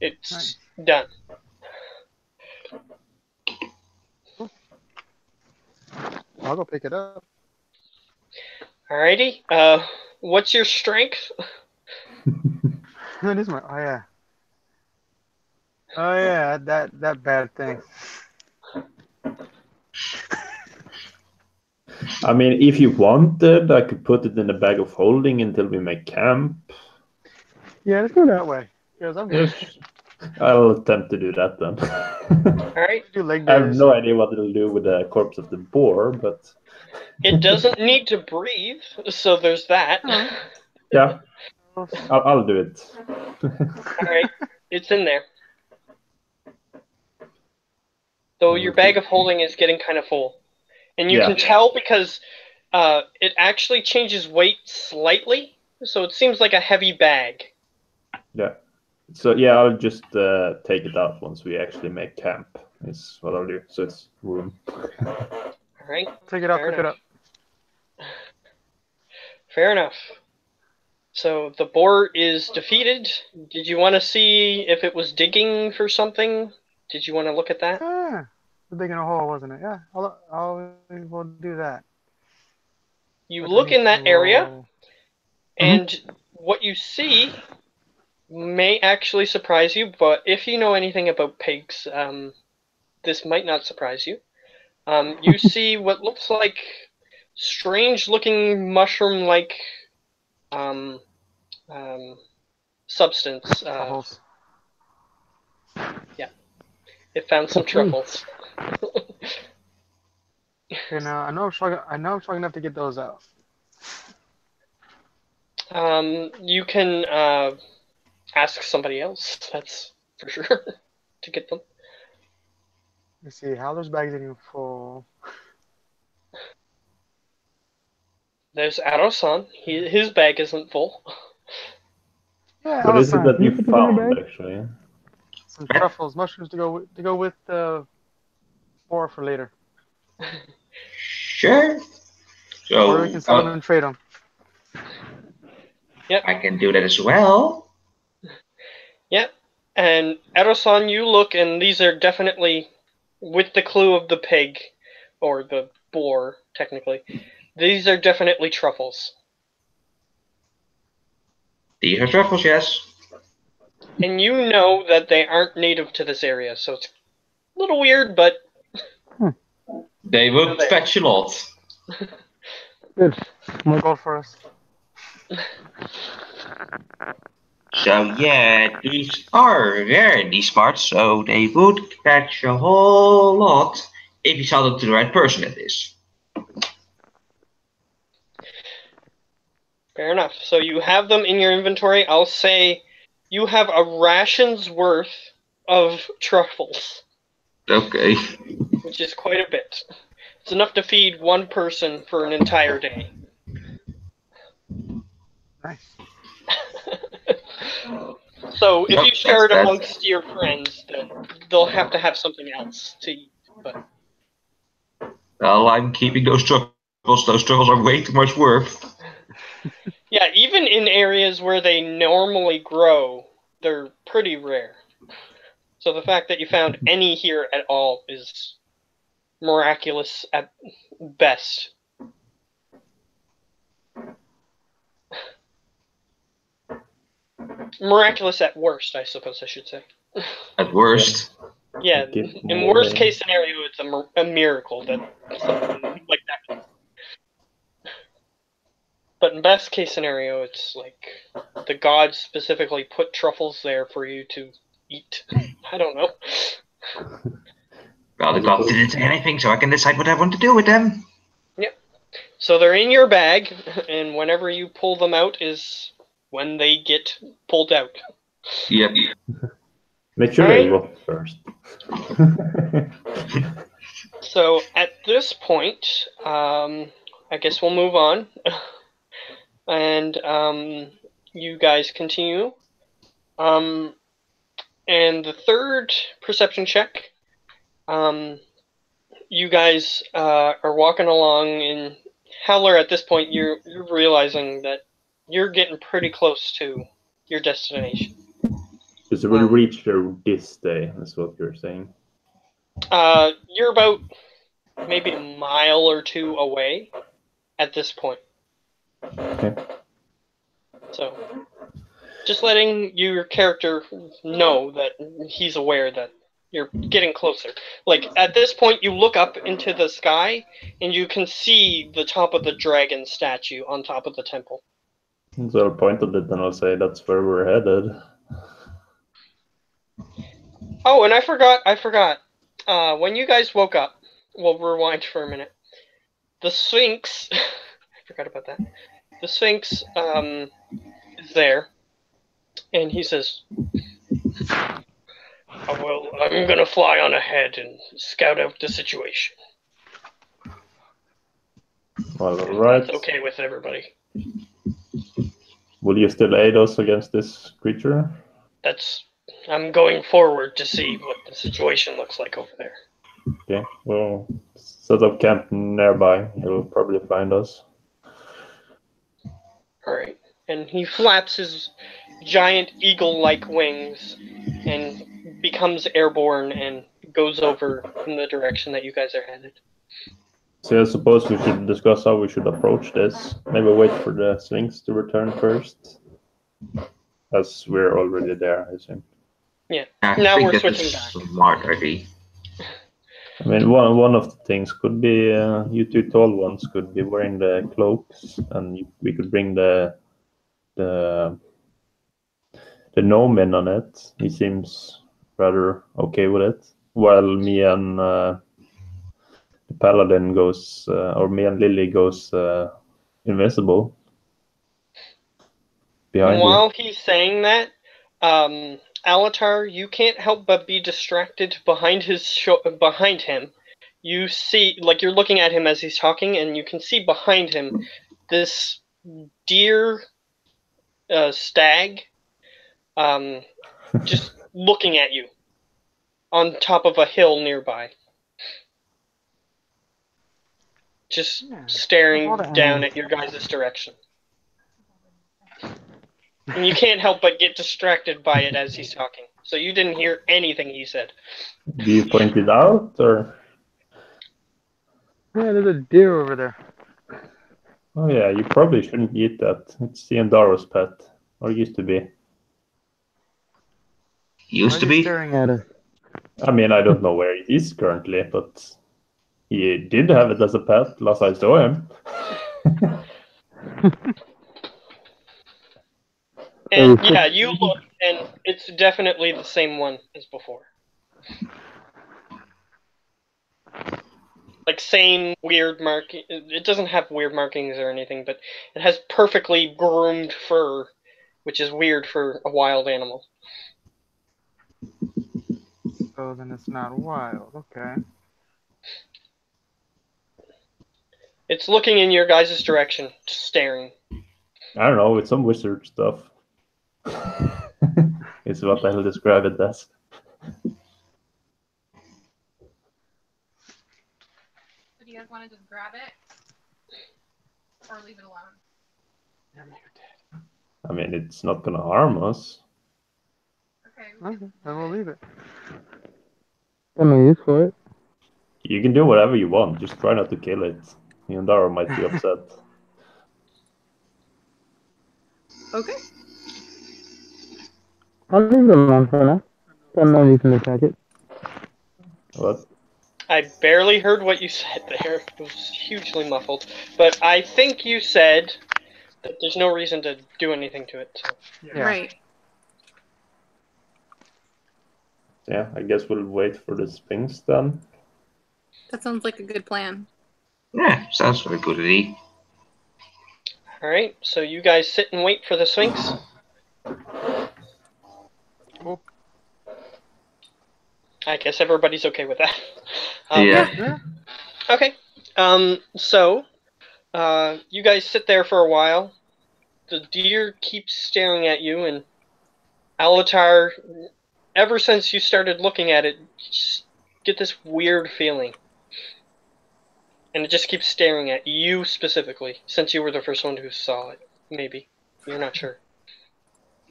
A: It's done.
E: I'll go pick it up.
A: Alrighty. What's your strength?
E: That is my. Oh yeah. Oh yeah, that bad thing.
B: I mean, if you wanted, I could put it in a bag of holding until we make camp.
E: Yeah, let's go that way. Because I'm good.
B: Yes, I'll attempt to do that then.
A: All right.
E: Do leg
B: I have
E: days.
B: no idea what it'll do with the corpse of the boar, but
A: It doesn't need to breathe, so there's that.
E: Oh.
B: yeah, I'll do it.
A: All right, it's in there. So your bag of holding is getting kind of full, and you can tell because it actually changes weight slightly, so it seems like a heavy bag.
B: Yeah. So yeah, I'll just take it out once we actually make camp. Is what I'll do. So it's room.
A: All right.
E: Take it out, pick it up.
A: Fair enough. So the boar is defeated. Did you want to see if it was digging for something? Did you want to look at that?
E: Yeah, it's digging a hole, wasn't it? Yeah, we'll do that.
A: You
E: But
A: look in that area,
E: roll.
A: and what you see may actually surprise you, but if you know anything about pigs, this might not surprise you. You see what looks like strange-looking mushroom-like substance.
E: Truffles.
A: Yeah, it found some truffles.
E: Okay, now I know I'm strong enough to get those out.
A: You can ask somebody else. That's for sure to get them.
E: Let's see, Howler's bag's getting full.
A: There's Arosan. His bag isn't full.
E: Yeah,
B: What is it that you
E: Can put this in your
B: found
E: bag?
B: actually?
E: Some truffles, mushrooms to go with the boar for later.
C: Sure. So
E: Or we can sell them and trade them.
A: Yep.
C: I can do that as well.
A: Yep. And Arosan, you look, and these are definitely, with the clue of the pig, or the boar, technically, these are definitely truffles.
C: These are truffles, yes.
A: And you know that they aren't native to this area, so it's a little weird, but...
C: They would fetch a lot.
E: Good. More gold for us.
C: So yeah, these are rare in these parts, so they would catch a whole lot if you sell them to the right person, it is.
A: Fair enough. So you have them in your inventory. I'll say you have a ration's worth of truffles.
C: Okay.
A: Which is quite a bit. It's enough to feed one person for an entire day.
E: Nice.
A: So if you share it
C: that's
A: amongst your friends, then they'll have to have something else to eat. But
C: well, I'm keeping those truffles. Those truffles are way too much worth.
A: yeah, even in areas where they normally grow, they're pretty rare. So the fact that you found any here at all is miraculous at best. Miraculous at worst, I suppose I should say.
C: At worst.
A: Yeah, in worst case scenario, it's a miracle that something like that. But in best case scenario, it's like the gods specifically put truffles there for you to eat. I don't know.
C: Well, the god didn't say anything, so I can decide what I want to do with them.
A: Yep. So they're in your bag, and whenever you pull them out is when they get pulled out.
C: Yep.
B: Make sure they rot first.
A: So at this point, I guess we'll move on. And you guys continue. And the third perception check, you guys are walking along, and Howler, at this point, you're realizing that you're getting pretty close to your destination.
B: So we'll reach there this day, that's what you're saying.
A: You're about maybe a mile or two away at this point.
B: Okay.
A: So, Just letting your character know that he's aware that you're getting closer. Like, at this point, you look up into the sky, and you can see the top of the dragon statue on top of the temple.
B: So I'll point at it and I'll say that's where we're headed.
A: Oh, and I forgot. When you guys woke up, we'll rewind for a minute. The Sphinx, I forgot about that. The Sphinx, is there, and he says, "Oh, well, I'm gonna fly on ahead and scout out the situation."
B: Well, alright.
A: That's okay with everybody.
B: Will you still aid us against this creature?
A: I'm going forward to see what the situation looks like over there.
B: Okay, well, set up camp nearby. He'll probably find us.
A: Alright. And he flaps his giant eagle-like wings and becomes airborne and goes over in the direction that you guys are headed.
B: So I suppose we should discuss how we should approach this. Maybe wait for the Sphinx to return first. As we're already there, I think.
A: Yeah.
C: I
A: Now
C: think
A: we're
C: that's
A: switching
C: a
A: back.
C: smart idea.
B: I mean, one of the things could be you two tall ones could be wearing the cloaks, and we could bring the gnome in on it. He seems rather okay with it. While me and the paladin goes, or me and Lily goes invisible behind
A: While he's saying that, Alatar, you can't help but be distracted behind behind him. You see, like, you're looking at him as he's talking, and you can see behind him this deer stag just looking at you on top of a hill nearby. Just staring down at your guys' direction. And you can't help but get distracted by it as he's talking. So you didn't hear anything he said.
B: you. Do you point it out, or?
E: Yeah, there's a deer over there.
B: Oh yeah, you probably shouldn't eat that. It's Ciandaro's pet, or used to be.
C: Used to
E: Why are you
C: be.
E: staring at it?
B: I mean, I don't know where he is currently, but he did have it as a pet last I saw him.
A: And yeah, you look, and it's definitely the same one as before. Like, same weird marking. It doesn't have weird markings or anything, but it has perfectly groomed fur, which is weird for a wild animal.
E: So then it's not wild, okay.
A: It's looking in your guys' direction, just staring.
B: I don't know, it's some wizard stuff. It's what I'll describe it as.
D: So do you guys want to just grab it? Or leave it alone?
B: I mean, it's not gonna harm us.
D: Okay.
E: Okay, then we'll leave it. Got no use for it.
B: You can do whatever you want, just try not to kill it. Yandaro might be upset.
D: Okay.
E: I'll leave it alone for now. Got no reason to attack it.
B: What?
A: I barely heard what you said there. It was hugely muffled. But I think you said that there's no reason to do anything to it. So.
E: Yeah.
D: Right.
B: Yeah, I guess we'll wait for the Sphinx then.
D: That sounds like a good plan.
C: Yeah, sounds like a good idea.
A: Alright, so you guys sit and wait for the Sphinx.
E: Cool.
A: I guess everybody's okay with that.
C: Yeah.
A: Okay. So, you guys sit there for a while. The deer keeps staring at you, and Alatar, ever since you started looking at it, you just get this weird feeling. And it just keeps staring at you specifically, since you were the first one who saw it. Maybe. You're not sure.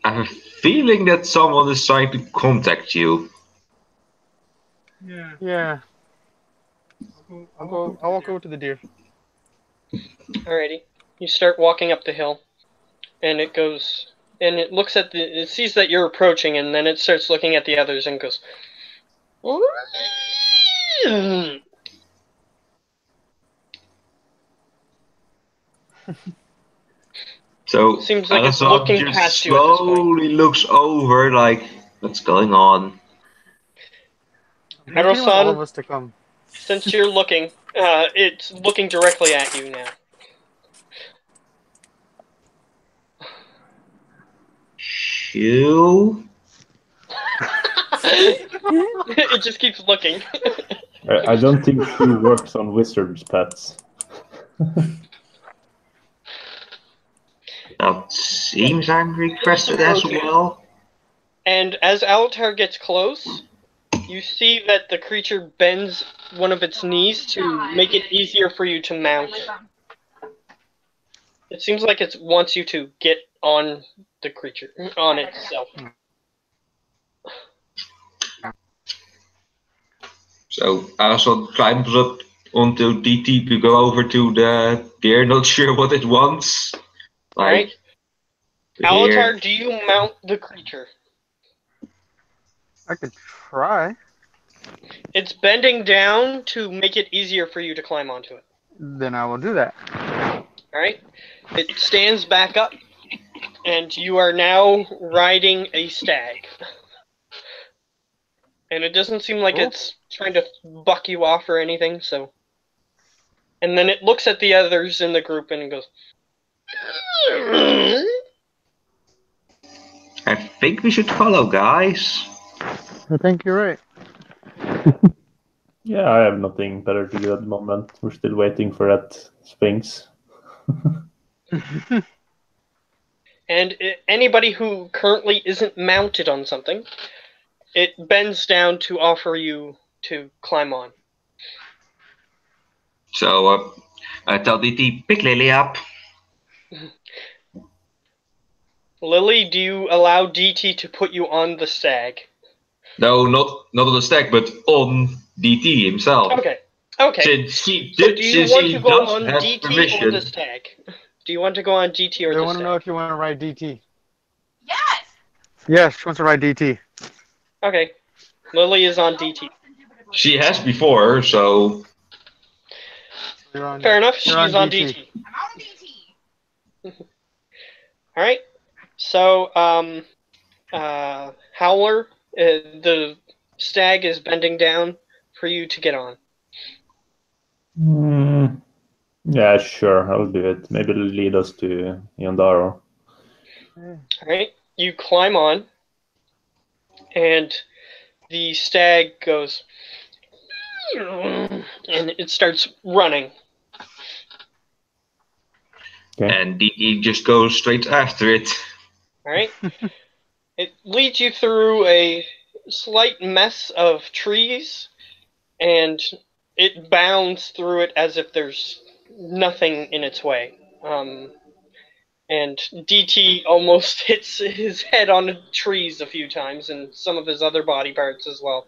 C: I have a feeling that someone is trying to contact you.
E: Yeah. I'll walk over to the deer.
A: Alrighty. You start walking up the hill, and it goes and it looks at it sees that you're approaching, and then it starts looking at the others and goes.
C: So
A: Seems like it's
C: Alazan
A: looking
C: just
A: past you at this point.
C: slowly looks over, like, what's going on?
E: He wants all
A: Harusan,
E: of us to come.
A: since you're looking, it's looking directly at you now.
C: Shoo?
A: It just keeps looking.
B: I don't think Shu works on wizards' pets.
C: That seems angry crested as well.
A: And as Alatar gets close, you see that the creature bends one of its knees to make it easier for you to mount. It seems like it wants you to get on the creature, on itself.
C: So Alazan climbs up onto DT to go over to the deer, not sure what it wants.
A: Alright.
C: The deer.
A: Alatar, do you mount the creature?
E: I could try.
A: It's bending down to make it easier for you to climb onto it.
E: Then I will do that.
A: Alright? It stands back up, and you are now riding a stag. And it doesn't seem like it's trying to buck you off or anything, so... And then it looks at the others in the group and it goes...
C: I think we should follow, guys.
E: I think you're right.
B: Yeah, I have nothing better to do at the moment. We're still waiting for that Sphinx.
A: And anybody who currently isn't mounted on something, it bends down to offer you to climb on.
C: So I tell DT, pick Lily up.
A: Lily, do you allow DT to put you on the stag?
C: No, not on the stack, but on DT himself.
A: Okay. Okay.
C: Since he
A: So
C: did,
A: do you
C: since
A: want
C: he
A: to go
C: does
A: on
C: have
A: DT or
C: permission.
A: the stag? Do you want to go on DT or
E: They
A: the
E: want to know
A: stag?
E: if you want to ride DT.
D: Yes!
E: Yes, she wants to ride DT.
A: Okay. Lily is on DT.
C: She has before, so
E: You're on,
A: Fair enough, she's
E: you're
A: on DT.
D: I'm on DT.
A: Alright. So, Howler, the stag is bending down for you to get on.
B: Yeah, sure, I'll do it. Maybe it'll lead us to Yondaro.
A: Alright, you climb on, and the stag goes, and it starts running.
B: Okay.
C: and DT just goes straight after it.
A: Alright? It leads you through a slight mess of trees, and it bounds through it as if there's nothing in its way. And DT almost hits his head on the trees a few times, and some of his other body parts as well.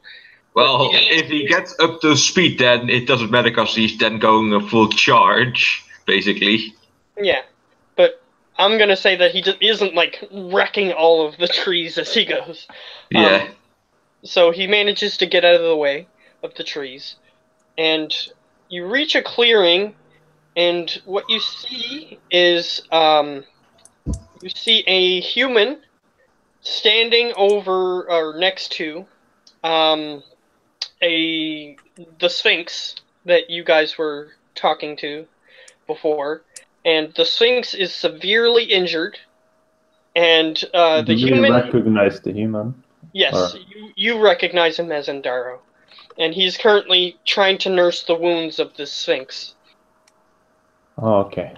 C: Well, if he gets up to speed, then it doesn't matter because he's then going a full charge, basically.
A: Yeah, but I'm gonna say that he just isn't like wrecking all of the trees as he goes.
C: Yeah.
A: So he manages to get out of the way of the trees, and you reach a clearing, and what you see is you see a human standing over or next to the Sphinx that you guys were talking to before, and the Sphinx is severely injured, and the
B: Do we
A: human
B: recognize the human?
A: Yes, you recognize him as Endaro, and he's currently trying to nurse the wounds of the Sphinx.
B: Oh, okay.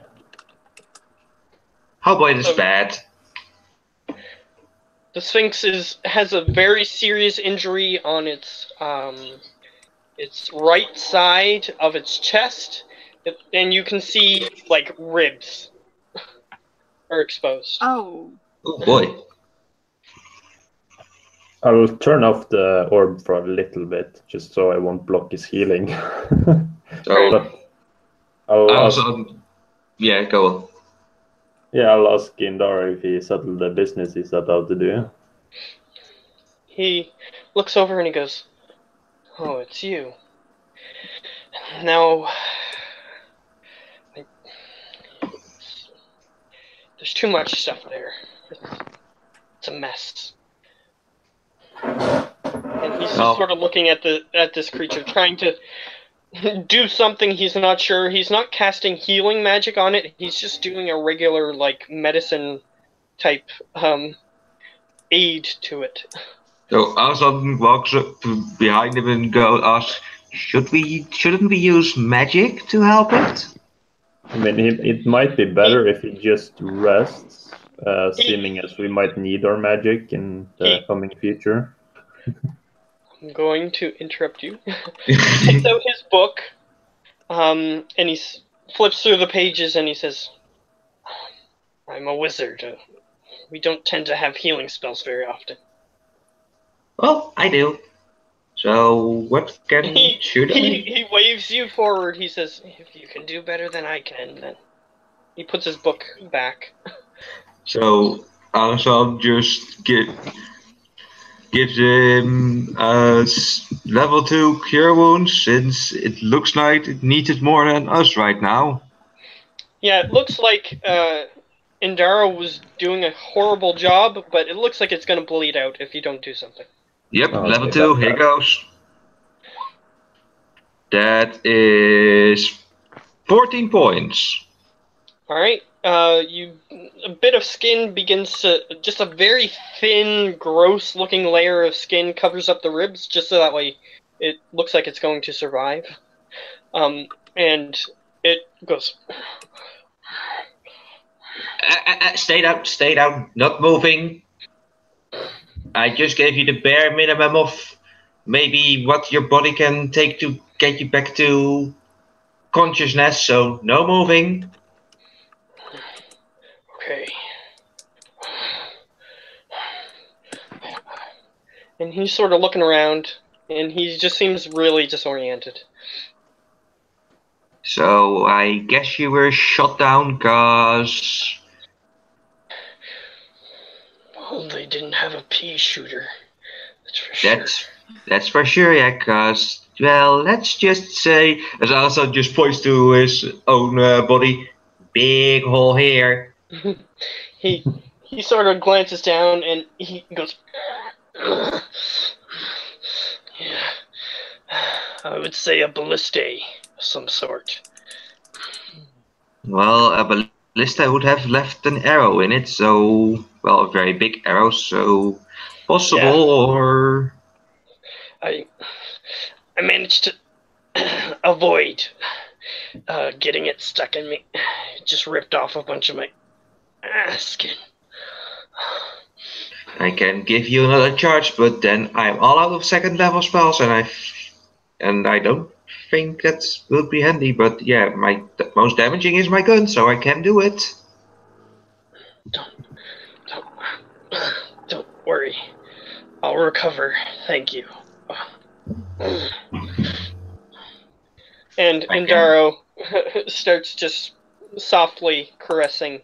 C: How about this bad?
A: The Sphinx has a very serious injury on its right side of its chest, and you can see like ribs are exposed.
D: Oh.
C: Oh boy.
B: I'll turn off the orb for a little bit, just so I won't block his healing.
C: So,
B: But I'll
C: yeah, go on.
B: Yeah, I'll ask Indar if he settled the business he set out to do.
A: He looks over and he goes, "Oh, it's you. Now, there's too much stuff there. It's a mess." And he's just sort of looking at this creature, trying to do something. He's not sure. He's not casting healing magic on it. He's just doing a regular, like, medicine type aid to it.
C: So Azan walks up behind him and asks, shouldn't we use magic to help it?
B: I mean, it might be better if he just rests, seeming as we might need our magic in the coming future.
A: I'm going to interrupt you. He takes out his book, and he flips through the pages, and he says, "I'm a wizard. We don't tend to have healing spells very often."
C: Well, I do. So what should I?
A: He waves you forward. He says, "If you can do better than I can, then." He puts his book back.
C: So Azan just gives him a level 2 cure wounds, since it looks like it needs it more than us right now.
A: Yeah, it looks like Indara was doing a horrible job, but it looks like it's going to bleed out if you don't do something.
C: Yep, level 2, here goes. That is 14 points.
A: Alright, a bit of skin begins to, just a very thin, gross looking layer of skin covers up the ribs, just so that way it looks like it's going to survive. And it goes...
C: Stay down, not moving. I just gave you the bare minimum of maybe what your body can take to get you back to consciousness, so no moving.
A: Okay. And he's sort of looking around, and he just seems really disoriented.
C: So I guess you were shot down, cause...
A: Well, they didn't have a pea shooter. That's for sure.
C: That's for sure, yeah, cause... Well, let's just say, as Alison just points to his own body, big hole here.
A: He sort of glances down and he goes, "Yeah, I would say a ballista of some sort."
C: Well, a ballista would have left an arrow in it, so... Well, a very big arrow, so... Possible, yeah. Or...
A: I managed to avoid getting it stuck in me. It just ripped off a bunch of my skin.
C: I can give you another charge, but then I'm all out of second level spells, and I don't think that will be handy. But yeah, my most damaging is my gun, so I can do it.
A: Don't worry. I'll recover. Thank you. And Indaro starts just softly caressing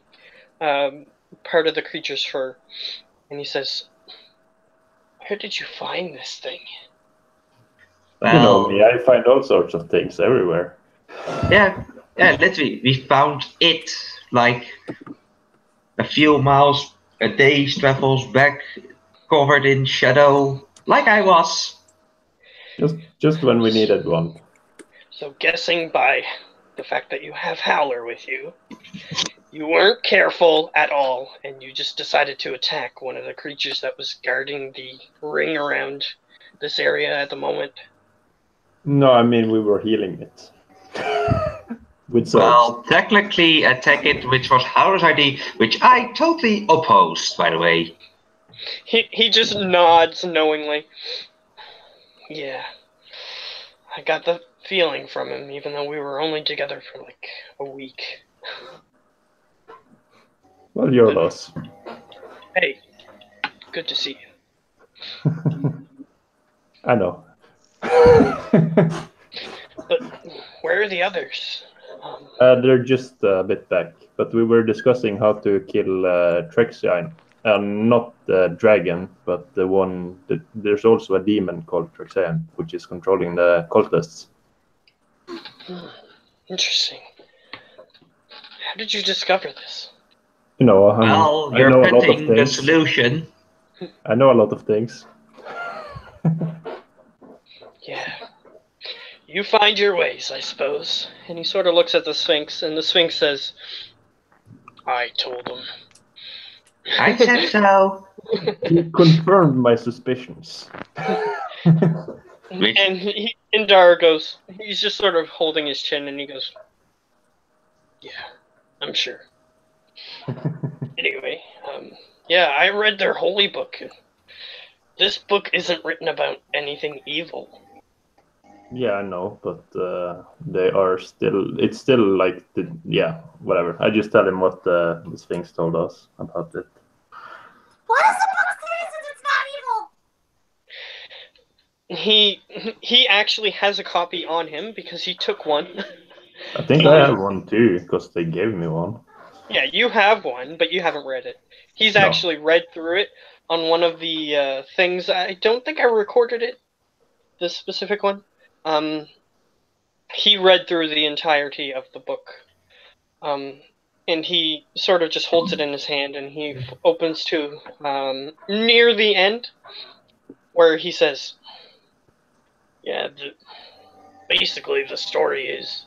A: part of the creature's fur, and he says, "Where did you find this thing?"
B: Well, you know me, I find all sorts of things everywhere.
C: Yeah, literally, we found it like a few miles a day's travels back, covered in shadow, like I was.
B: Just when we needed one.
A: So guessing by the fact that you have Howler with you, you weren't careful at all, and you just decided to attack one of the creatures that was guarding the ring around this area at the moment.
B: No, I mean we were healing it. With swords.
C: Well, technically attack it, which was Howler's ID, which I totally opposed, by the way.
A: He just nods knowingly. Yeah. I got the feeling from him, even though we were only together for like a week.
B: Well, your loss.
A: Hey, good to see you.
B: I know.
A: But where are the others?
B: They're just a bit back, but we were discussing how to kill Trexion. Not the dragon, but the one that there's also a demon called Trexion, which is controlling the cultists.
A: Interesting. How did you discover this?
B: You know,
C: Well,
B: I
C: you're
B: know a lot of
C: pitting the
B: things.
C: solution.
B: I know a lot of things.
A: Yeah. You find your ways, I suppose. And he sort of looks at the Sphinx, and the Sphinx says, I told him.
C: I said so.
B: You confirmed my suspicions.
A: And Indar goes, he's just sort of holding his chin, and he goes, yeah, I'm sure. Anyway, yeah, I read their holy book. This book isn't written about anything evil.
B: Yeah, I know, but they are still. It's still like whatever. I just tell him what the Sphinx told us about it.
F: What does the book say since it's not evil?
A: He actually has a copy on him because he took one.
B: I think I have one too because they gave me one.
A: Yeah, you have one, but you haven't read it. He's actually read through it on one of the things. I don't think I recorded it. This specific one. He read through the entirety of the book. And he sort of just holds it in his hand, and he opens to near the end, where he says, yeah, basically the story is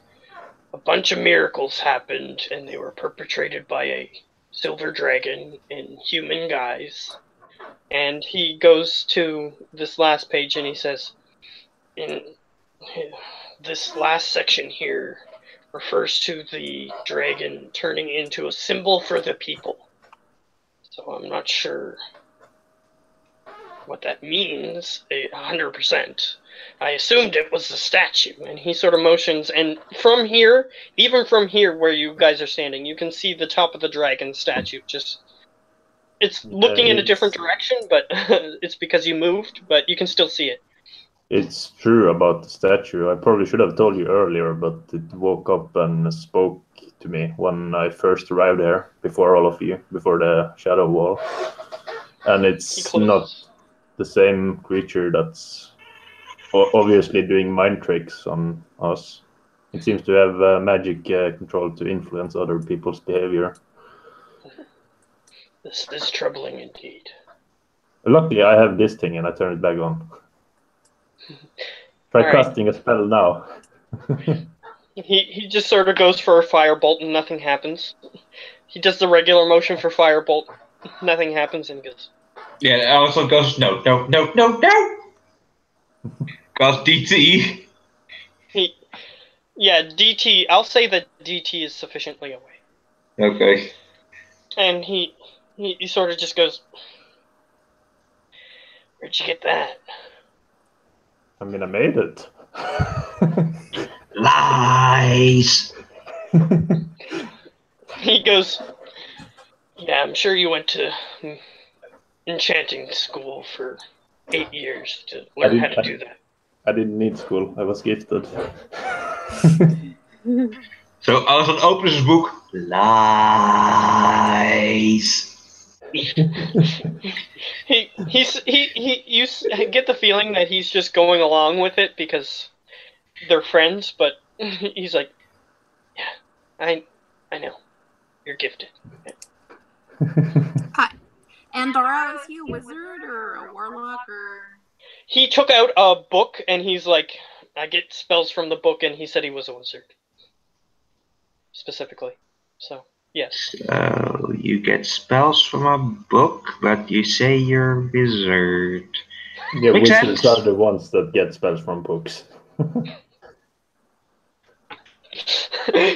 A: a bunch of miracles happened, and they were perpetrated by a silver dragon in human guise. And he goes to this last page, and he says, in this last section here refers to the dragon turning into a symbol for the people. So I'm not sure what that means 100%. I assumed it was the statue, and he sort of motions, and from here, even from here where you guys are standing, you can see the top of the dragon statue. It's looking in a different direction, but it's because you moved, but you can still see it.
B: It's true about the statue. I probably should have told you earlier, but it woke up and spoke to me when I first arrived here, before all of you, before the shadow wall. And it's not the same creature that's obviously doing mind tricks on us. It seems to have magic control to influence other people's behavior.
A: This is troubling indeed.
B: Luckily, I have this thing and I turn it back on. Try casting a spell now.
A: He just sort of goes for a firebolt and nothing happens. He does the regular motion for firebolt, nothing happens, and he goes.
C: Yeah, Allison goes, no. Because DT.
A: DT. I'll say that DT is sufficiently away.
C: Okay.
A: And he sort of just goes, where'd you get that?
B: I mean, I made it.
C: Lies.
A: He goes, yeah, I'm sure you went to enchanting school for 8 years to learn how to do that.
B: I didn't need school. I was gifted.
C: So Allison opens his book. Lies.
A: You get the feeling that he's just going along with it because they're friends, but he's like, yeah, I know. You're gifted.
D: Hi. Andorra, is he a wizard or a warlock or?
A: He took out a book and he's like, I get spells from the book, and he said he was a wizard. Specifically. So, yes.
C: So, you get spells from a book, but you say you're a wizard.
B: Yeah, wizards are the ones that get spells from books.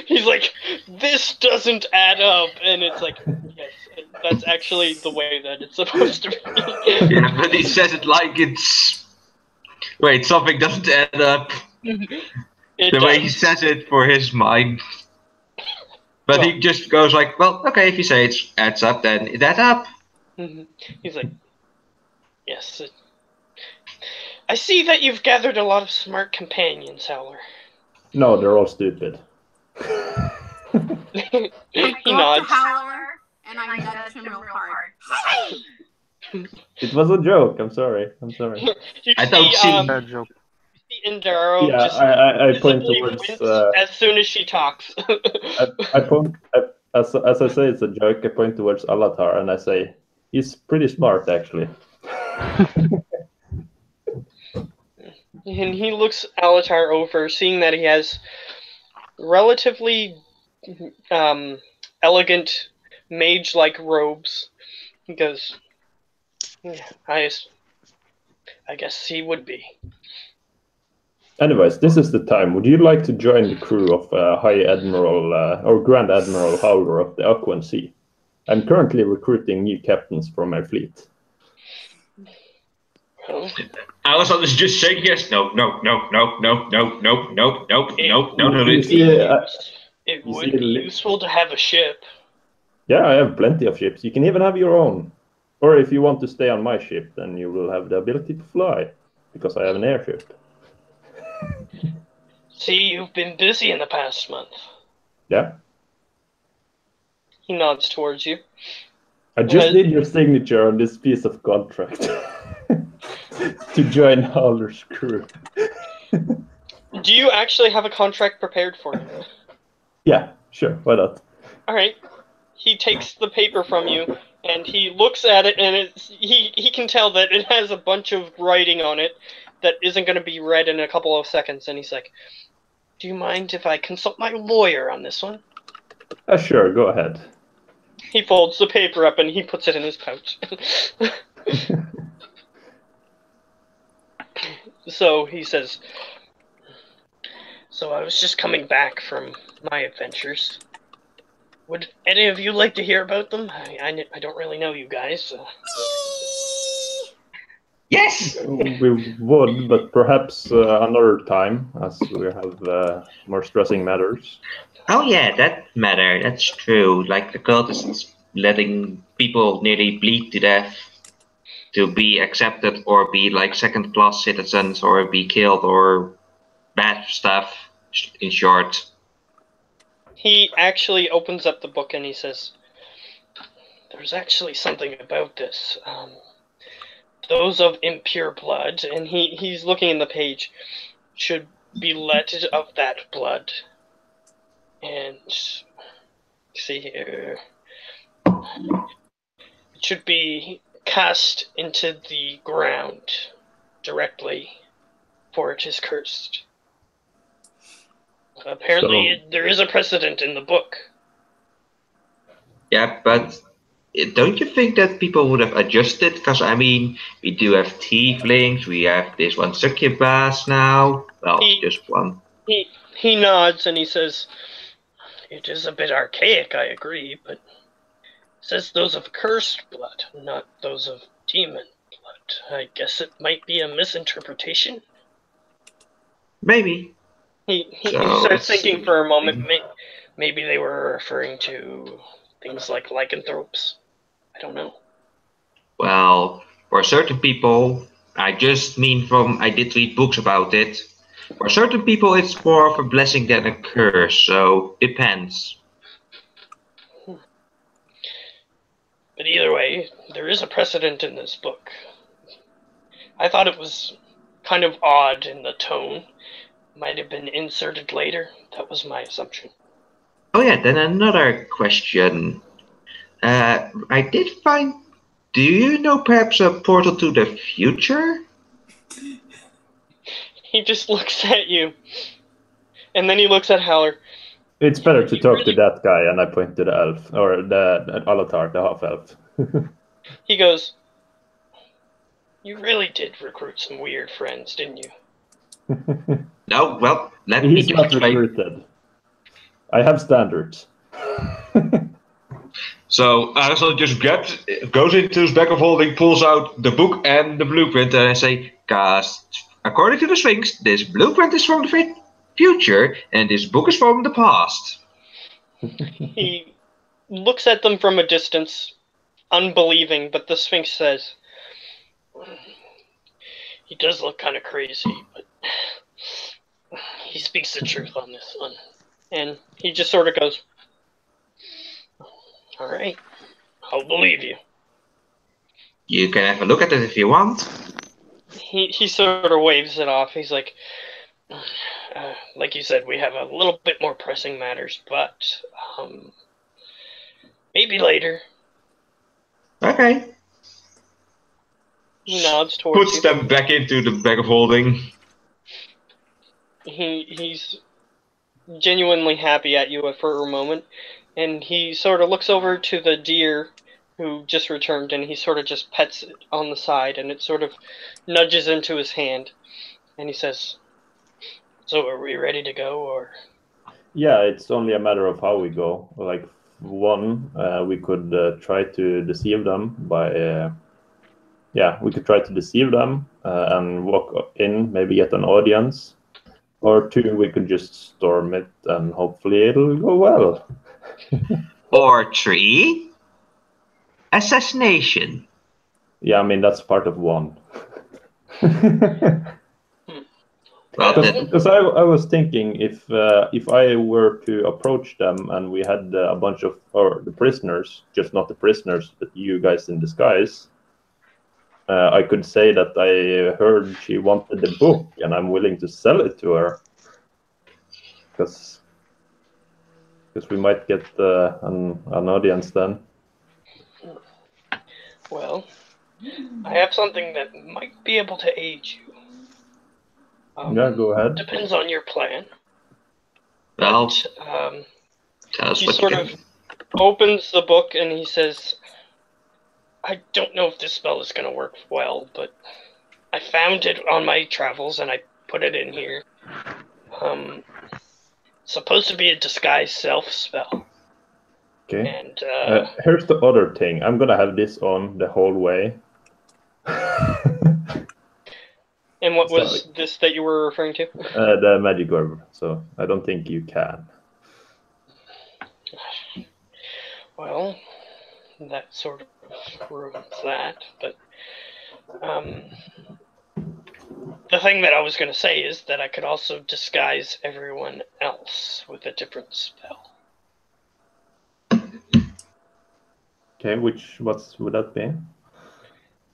A: He's like, this doesn't add up, and it's like, yes, that's actually the way that it's supposed to be.
C: Yeah, but he says it like it's... Wait, something doesn't add up. The way he says it for his mind. But he just goes like, well, okay, if you say it adds up, then it adds up.
A: He's like, yes. I see that you've gathered a lot of smart companions, Howler.
B: No, they're all stupid.
D: I
A: He
D: go up to
A: nods.
D: Howler and I nudge him real hard.
B: It was a joke. I'm sorry.
A: You
C: I don't see.
E: Bad joke.
A: Indaro
B: Yeah,
A: just
B: I point
A: visibly
B: towards.
A: wince as soon as she talks.
B: I point. As I say, it's a joke. I point towards Alatar and I say, he's pretty smart actually.
A: And he looks Alatar over, seeing that he has relatively elegant mage-like robes. He goes, yeah, I guess he would be.
B: Anyways, this is the time. Would you like to join the crew of High Admiral or Grand Admiral Howler of the Aquan Sea? I'm currently recruiting new captains for my fleet.
A: Well,
C: Alison is just saying yes. No.
A: it would be useful to have a ship.
B: Yeah, I have plenty of ships. You can even have your own. Or if you want to stay on my ship, then you will have the ability to fly, because I have an airship.
A: See, you've been busy in the past month.
B: Yeah.
A: He nods towards you.
B: I just need your signature on this piece of contract to join Howler's crew.
A: Do you actually have a contract prepared for him?
B: Yeah, sure. Why not?
A: All right. He takes the paper from you, and he looks at it, and he can tell that it has a bunch of writing on it that isn't going to be read in a couple of seconds, and he's like, do you mind if I consult my lawyer on this one?
B: Sure, go ahead.
A: He folds the paper up, and he puts it in his pouch. So he says, so I was just coming back from my adventures. Would any of you like to hear about them? I don't really know you guys.
C: Yes!
B: We would, but perhaps another time, as we have more stressing matters.
C: Oh yeah, that matter. That's true. Like the cult is letting people nearly bleed to death to be accepted or be like second-class citizens or be killed or bad stuff, in short.
A: He actually opens up the book and he says, there's actually something about this. Those of impure blood, and he's looking in the page, should be let of that blood. And, see here, it should be cast into the ground directly, for it is cursed. Apparently, there is a precedent in the book.
C: Yeah, but don't you think that people would have adjusted? Because, I mean, we do have tieflings, we have this one succubus now. Well, just one.
A: He nods and he says, it is a bit archaic, I agree, but it says those of cursed blood, not those of demon blood. I guess it might be a misinterpretation.
C: Maybe.
A: He starts thinking for a moment. Maybe they were referring to things like lycanthropes. I don't know.
C: Well, for certain people, I just mean I did read books about it. For certain people, it's more of a blessing than a curse, so depends.
A: But either way, there is a precedent in this book. I thought it was kind of odd in the tone. Might have been inserted later. That was my assumption.
C: Oh yeah, then another question. I did find... Do you know perhaps a portal to the future?
A: He just looks at you. And then he looks at Howler.
B: It's better to talk to that guy, and I point to the elf, or the Alatar, the half-elf.
A: He goes, you really did recruit some weird friends, didn't you?
C: No, well, let me
B: He's not recruited. I have standards.
C: So Arsenal just goes into his bag of holding, pulls out the book and the blueprint, and I say, "Cast, according to the Sphinx, this blueprint is from the future, and this book is from the past."
A: He looks at them from a distance, unbelieving, but the Sphinx says, he does look kind of crazy, but he speaks the truth on this one. And he just sort of goes, All right. I'll believe you.
C: You can have a look at it if you want.
A: He sort of waves it off. He's like you said, we have a little bit more pressing matters, but maybe later.
C: Okay.
A: He nods towards
C: Puts
A: you.
C: them back into the bag of holding.
A: He's genuinely happy at you for a moment, and he sort of looks over to the deer who just returned, and he sort of just pets it on the side, and it sort of nudges into his hand, and he says, "So are we ready to go, or?"
B: Yeah, it's only a matter of how we go. Like, one, we could try to deceive them by... we could try to deceive them and walk in, maybe get an audience. Or two, we could just storm it and hopefully it'll go well.
C: Or three, assassination.
B: Yeah, I mean, that's part of one. Because I was thinking if I were to approach them and we had a bunch of, or the prisoners, just not the prisoners, but you guys in disguise, I could say that I heard she wanted the book and I'm willing to sell it to her. Because we might get an audience then.
A: Well, I have something that might be able to aid you.
B: Yeah, go ahead.
A: Depends on your plan.
C: Well,
A: But,
C: tell us
A: he
C: what
A: sort
C: you
A: of opens the book and he says, I don't know if this spell is going to work well, but I found it on my travels and I put it in here. Supposed to be a disguise self spell.
B: Okay.
A: And
B: here's the other thing. I'm gonna have this on the whole way.
A: And what was this that you were referring to?
B: The magic orb. So I don't think you can.
A: Well, that sort of ruins that, but the thing that I was going to say is that I could also disguise everyone else with a different spell.
B: Okay, what would that be?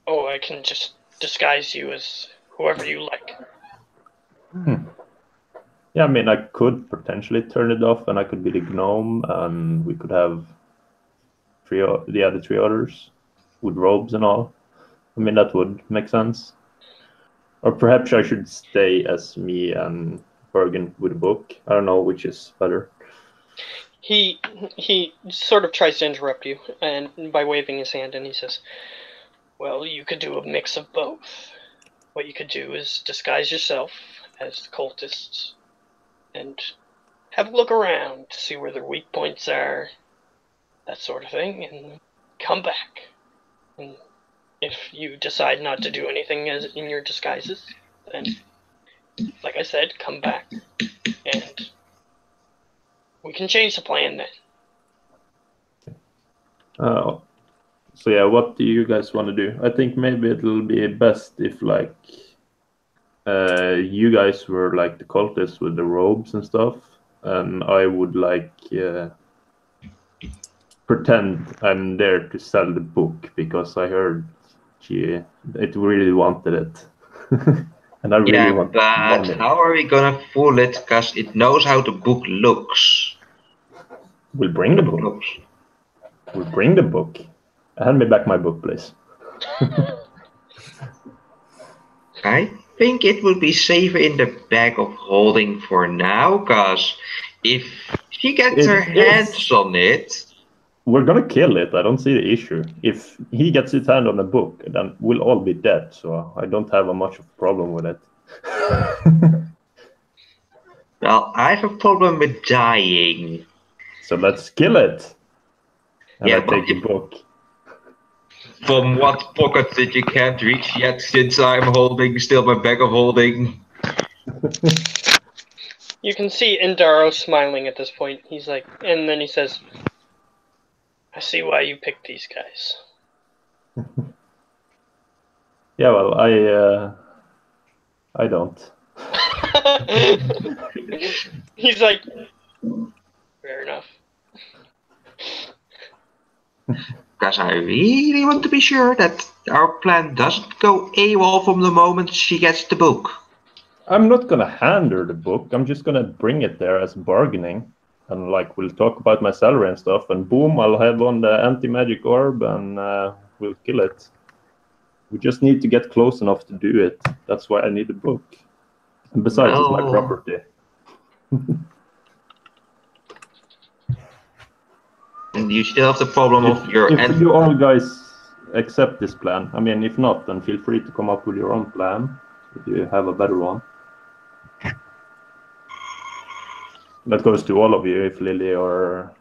A: Oh, I can just disguise you as whoever you like.
B: Yeah, I mean, I could potentially turn it off and I could be the gnome and we could have the other three others with robes and all. I mean, that would make sense. Or perhaps I should stay as me and Bergen with a book. I don't know which is better.
A: He sort of tries to interrupt you, and by waving his hand, and he says, well, you could do a mix of both. What you could do is disguise yourself as the cultists and have a look around to see where their weak points are, that sort of thing, and come back. And if you decide not to do anything in your disguises, then, like I said, come back, and we can change the plan then.
B: So yeah, what do you guys want to do? I think maybe it'll be best if like you guys were like the cultists with the robes and stuff, and I would like pretend I'm there to sell the book because I heard it really wanted it. And I really want money.
C: How are we gonna fool it? Because it knows how the book looks.
B: We'll bring the book. We'll bring the book. Hand me back my book, please.
C: I think it would be safer in the bag of holding for now, because if she gets her hands on it...
B: We're gonna kill it, I don't see the issue. If he gets his hand on the book, then we'll all be dead, so I don't have much of a problem with it.
C: Well, I have a problem with dying.
B: So let's kill it. And
C: yeah,
B: I take the book.
C: From what pocket that you can't reach yet, since I'm holding still my bag of holding?
A: You can see Indaro smiling at this point. He's like, and then he says, I see why you picked these guys.
B: Yeah, well, I don't.
A: He's like, fair enough.
C: Because I really want to be sure that our plan doesn't go AWOL from the moment she gets the book.
B: I'm not gonna hand her the book. I'm just gonna bring it there as bargaining. And like we'll talk about my salary and stuff, and boom, I'll have on the anti-magic orb, and we'll kill it. We just need to get close enough to do it. That's why I need a book. And besides, it's my property.
C: And you still have the problem of your...
B: If you all guys accept this plan, I mean, if not, then feel free to come up with your own plan, if you have a better one. That goes to all of you, if Lily or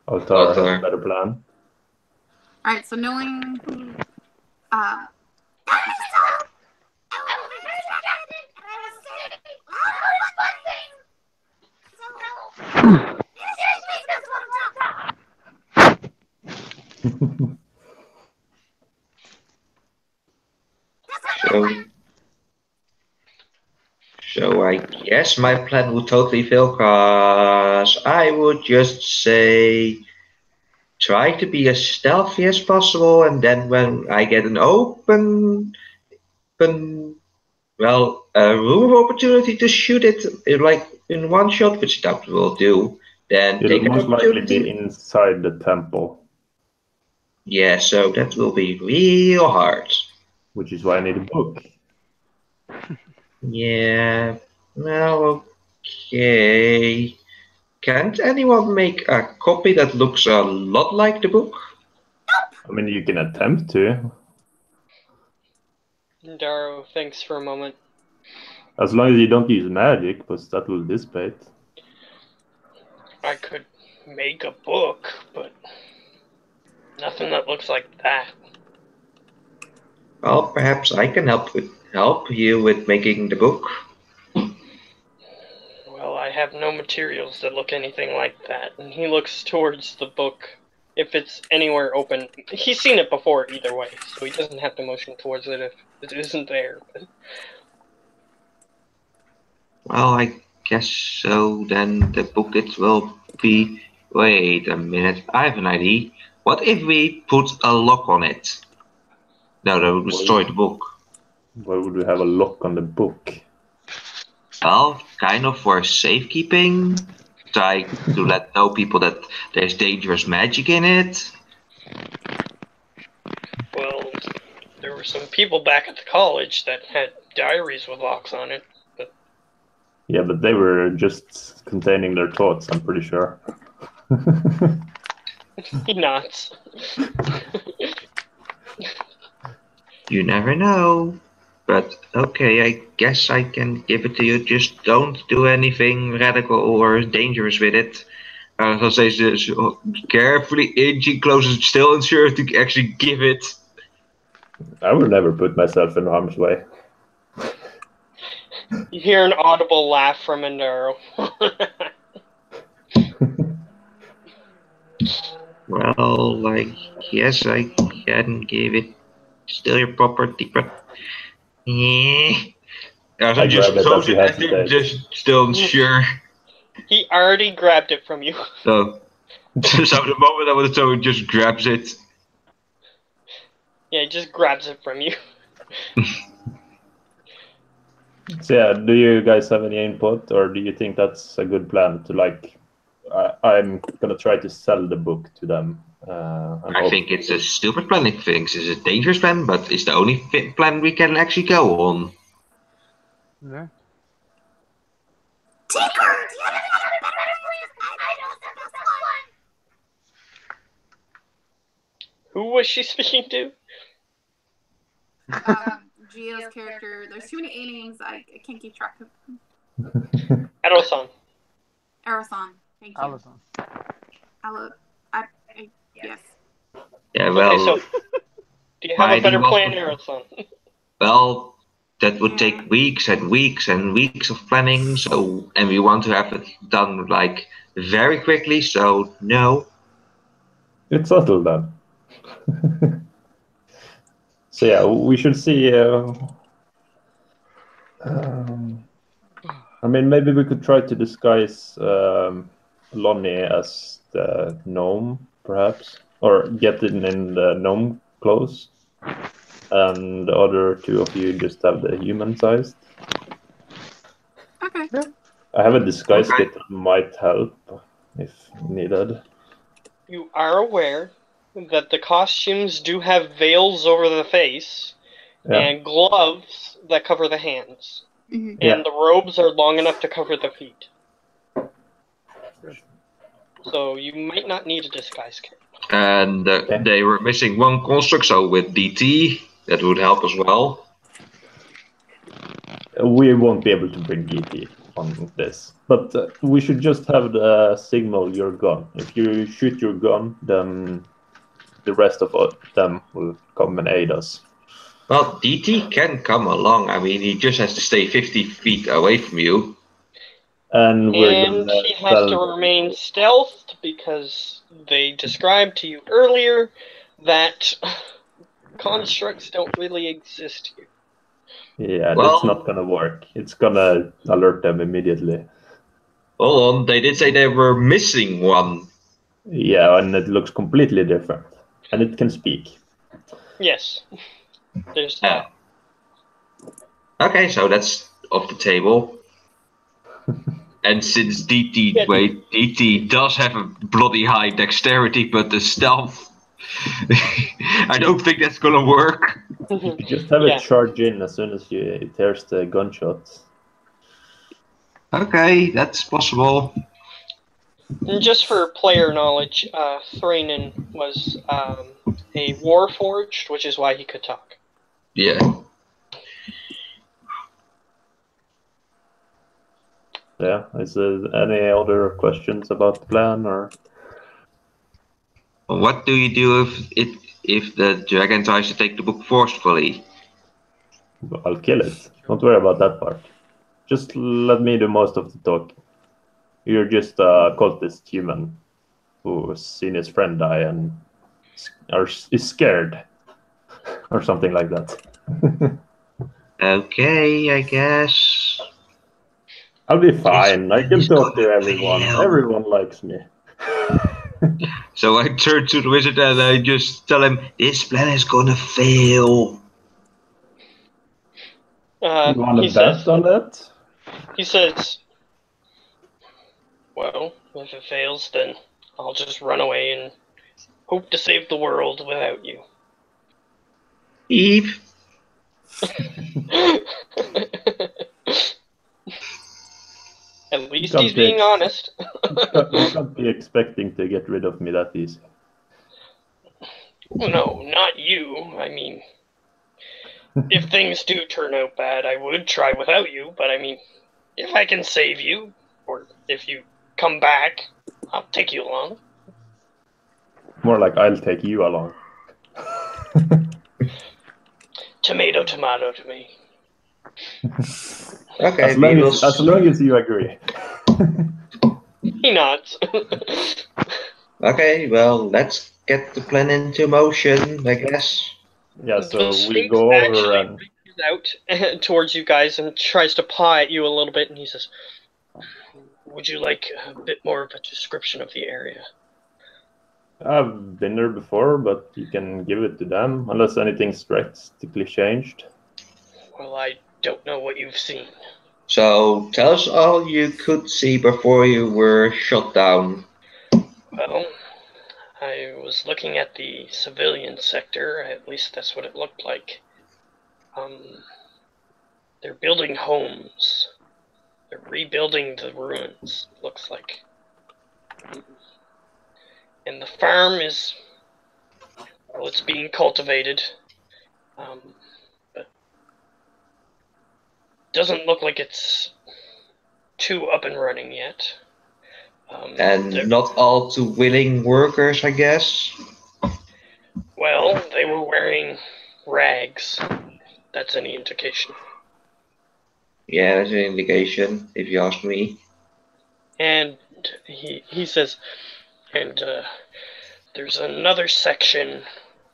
B: Altar have a better plan.
D: Alright, so knowing who...
C: So I guess my plan would totally fail, cause I would just say try to be as stealthy as possible, and then when I get an open room of opportunity to shoot it like in one shot, which that will do, then
B: it'll most likely be inside the temple.
C: Yeah, so that will be real hard.
B: Which is why I need a book.
C: Yeah, well, okay. Can't anyone make a copy that looks a lot like the book?
B: I mean, you can attempt to.
A: Darrow thinks for a moment.
B: As long as you don't use magic, because that will dissipate.
A: I could make a book, but nothing that looks like that.
C: Well, perhaps I can help you with making the book.
A: Well, I have no materials that look anything like that. And he looks towards the book. If it's anywhere open, he's seen it before either way, so he doesn't have to motion towards it if it isn't there. But...
C: Well, I guess so. Then the book it will be. Wait a minute, I have an idea. What if we put a lock on it? No, that would destroy the book.
B: Why would we have a lock on the book?
C: Well, kind of for safekeeping. Try to let know people that there's dangerous magic in it.
A: Well, there were some people back at the college that had diaries with locks on it. But...
B: Yeah, but they were just containing their thoughts, I'm pretty sure.
A: He nods.
C: You never know. But okay, I guess I can give it to you. Just don't do anything radical or dangerous with it. I'll say this, carefully inching closer, still unsure to actually give it.
B: I would never put myself in harm's way.
A: You hear an audible laugh from Endaro.
C: Well, like, yes, I can give it. Still your property, but yeah. I just throws it at him, just still unsure.
A: He already grabbed it from you.
C: So the moment I would have thrown, just grabs it.
A: Yeah, he just grabs it from you.
B: So yeah, do you guys have any input, or do you think that's a good plan to like? I'm gonna try to sell the book to them.
C: I think it's a stupid plan. I think it's a dangerous plan, but it's the only plan we can actually go on.
E: Yeah.
A: Who was she speaking to?
D: Gio's character. There's too many A names. I can't keep track of them.
A: Erosan.
D: Erosan. Thank you.
E: Allison.
D: Yes.
C: Yeah, well.
A: Okay, so do you have a better plan, Erosan?
C: Well, that would take weeks and weeks and weeks of planning. So, and we want to have it done like very quickly. So no.
B: It's subtle then. So yeah, we should see. I mean, maybe we could try to disguise Lonnie as the gnome, perhaps. or get in the gnome clothes, and the other two of you just have the human-sized.
D: Okay.
B: I have a disguise kit that might help if needed.
A: You are aware that the costumes do have veils over the face and gloves that cover the hands.
D: Mhm.
A: And the robes are long enough to cover the feet. So you might not need a disguise kit.
C: And they were missing one construct, so with DT, that would help as well.
B: We won't be able to bring DT on this, but we should just have the signal your gun. If you shoot your gun, then the rest of them will come and aid us.
C: Well, DT can come along. I mean, he just has to stay 50 feet away from you.
B: And
A: he has to remain stealthed because they described to you earlier that constructs don't really exist here.
B: Yeah, that's not gonna work. It's gonna alert them immediately.
C: Hold on, they did say they were missing one.
B: Yeah, and it looks completely different. And it can speak.
A: Yes. There's that.
C: Okay, so that's off the table. And since DT does have a bloody high dexterity, but the stealth, I don't think that's gonna work.
B: You just have it charge in as soon as it hears the gunshots.
C: Okay, that's possible.
A: And just for player knowledge, Thranen was a Warforged, which is why he could talk.
C: Yeah.
B: Yeah, is there any other questions about the plan, or?
C: What do you do if the dragon tries to take the book forcefully?
B: I'll kill it. Don't worry about that part. Just let me do most of the talk. You're just a cultist human who's seen his friend die and is scared. Or something like that.
C: Okay, I guess.
B: I'll be fine. I can talk to everyone. Everyone likes me.
C: So I turn to the wizard and I just tell him, this plan is gonna fail.
B: You want to bet on that?
A: He says, well, if it fails, then I'll just run away and hope to save the world without you.
C: Eve.
A: At least he's being honest.
B: You can't be expecting to get rid of me that easy.
A: No, not you. I mean, if things do turn out bad, I would try without you, but I mean, if I can save you, or if you come back, I'll take you along.
B: More like I'll take you along.
A: Tomato, tomato to me.
C: Okay,
B: as long as you agree.
A: He nods.
C: Okay, well, let's get the plan into motion, I guess.
B: Yeah, so we go over and
A: reaches out towards you guys and tries to paw at you a little bit, and he says, would you like a bit more of a description of the area?
B: I've been there before, but you can give it to them, unless anything's drastically changed.
A: Well, I don't know what you've seen.
C: So, tell us all you could see before you were shot down.
A: Well, I was looking at the civilian sector, at least that's what it looked like. They're building homes. They're rebuilding the ruins, looks like. And the farm is, well, it's being cultivated, but doesn't look like it's too up and running yet.
C: And not all too willing workers, I guess?
A: Well, they were wearing rags. That's any indication.
C: Yeah, that's an indication, if you ask me.
A: And he says, and there's another section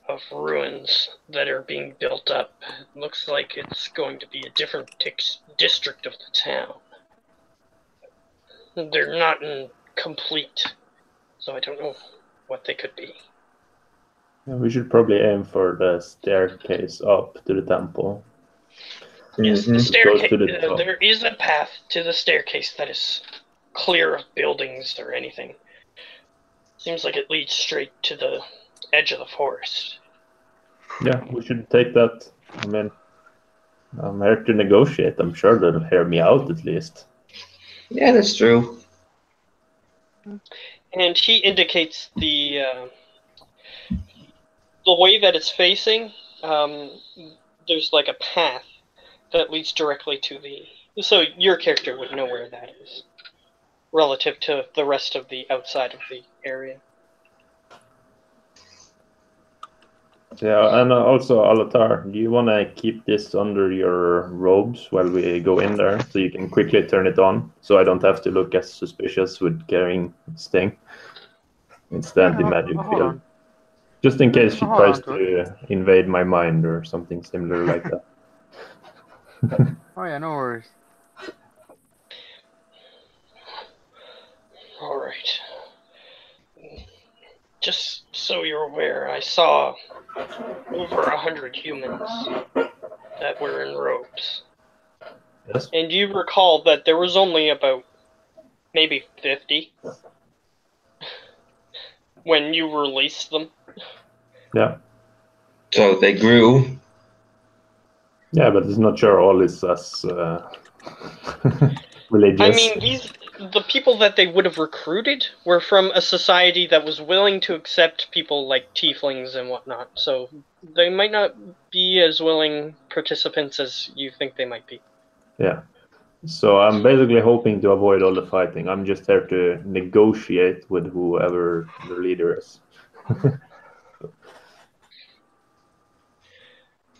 A: of ruins that are being built up. It looks like it's going to be a different district of the town. They're not complete, so I don't know what they could be.
B: Yeah, we should probably aim for the staircase up to the temple.
A: Yes, the
C: Mhm.
A: staircase.
B: Goes to the top.
A: There is a path to the staircase that is clear of buildings or anything. Seems like it leads straight to the edge of the forest.
B: Yeah, we should take that. I mean, I'm here to negotiate. I'm sure they'll hear me out at least.
C: Yeah, that's true.
A: And he indicates the way that it's facing. There's like a path that leads directly to the. So your character would know where that is, relative to the rest of the outside of the area.
B: Yeah, and also, Alatar, do you want to keep this under your robes while we go in there, so you can quickly turn it on, so I don't have to look as suspicious with carrying Sting? It's the anti-magic
E: hold
B: field.
E: on.
B: Just in case she
E: Hold
B: tries
E: on to
B: to invade my mind or something similar like that.
E: Oh yeah, no worries.
A: All right. Just so you're aware, I saw over 100 humans that were in robes.
B: Yes?
A: And you recall that there was only about maybe 50 when you released them.
B: Yeah.
C: So they grew.
B: Yeah, but it's not sure all is as religious.
A: I mean, the people that they would have recruited were from a society that was willing to accept people like tieflings and whatnot, so they might not be as willing participants as you think they might be.
B: Yeah. So I'm basically hoping to avoid all the fighting. I'm just here to negotiate with whoever the leader is.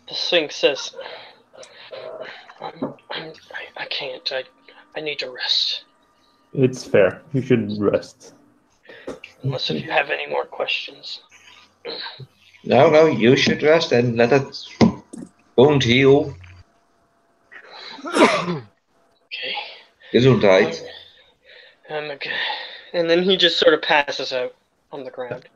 A: The Sphinx says, I can't. I need to rest.
B: It's fair. You should rest.
A: Unless if you have any more questions.
C: No, you should rest and let that wound heal.
A: Okay.
C: Gesundheit.
A: I'm okay. And then he just sort of passes out on the ground.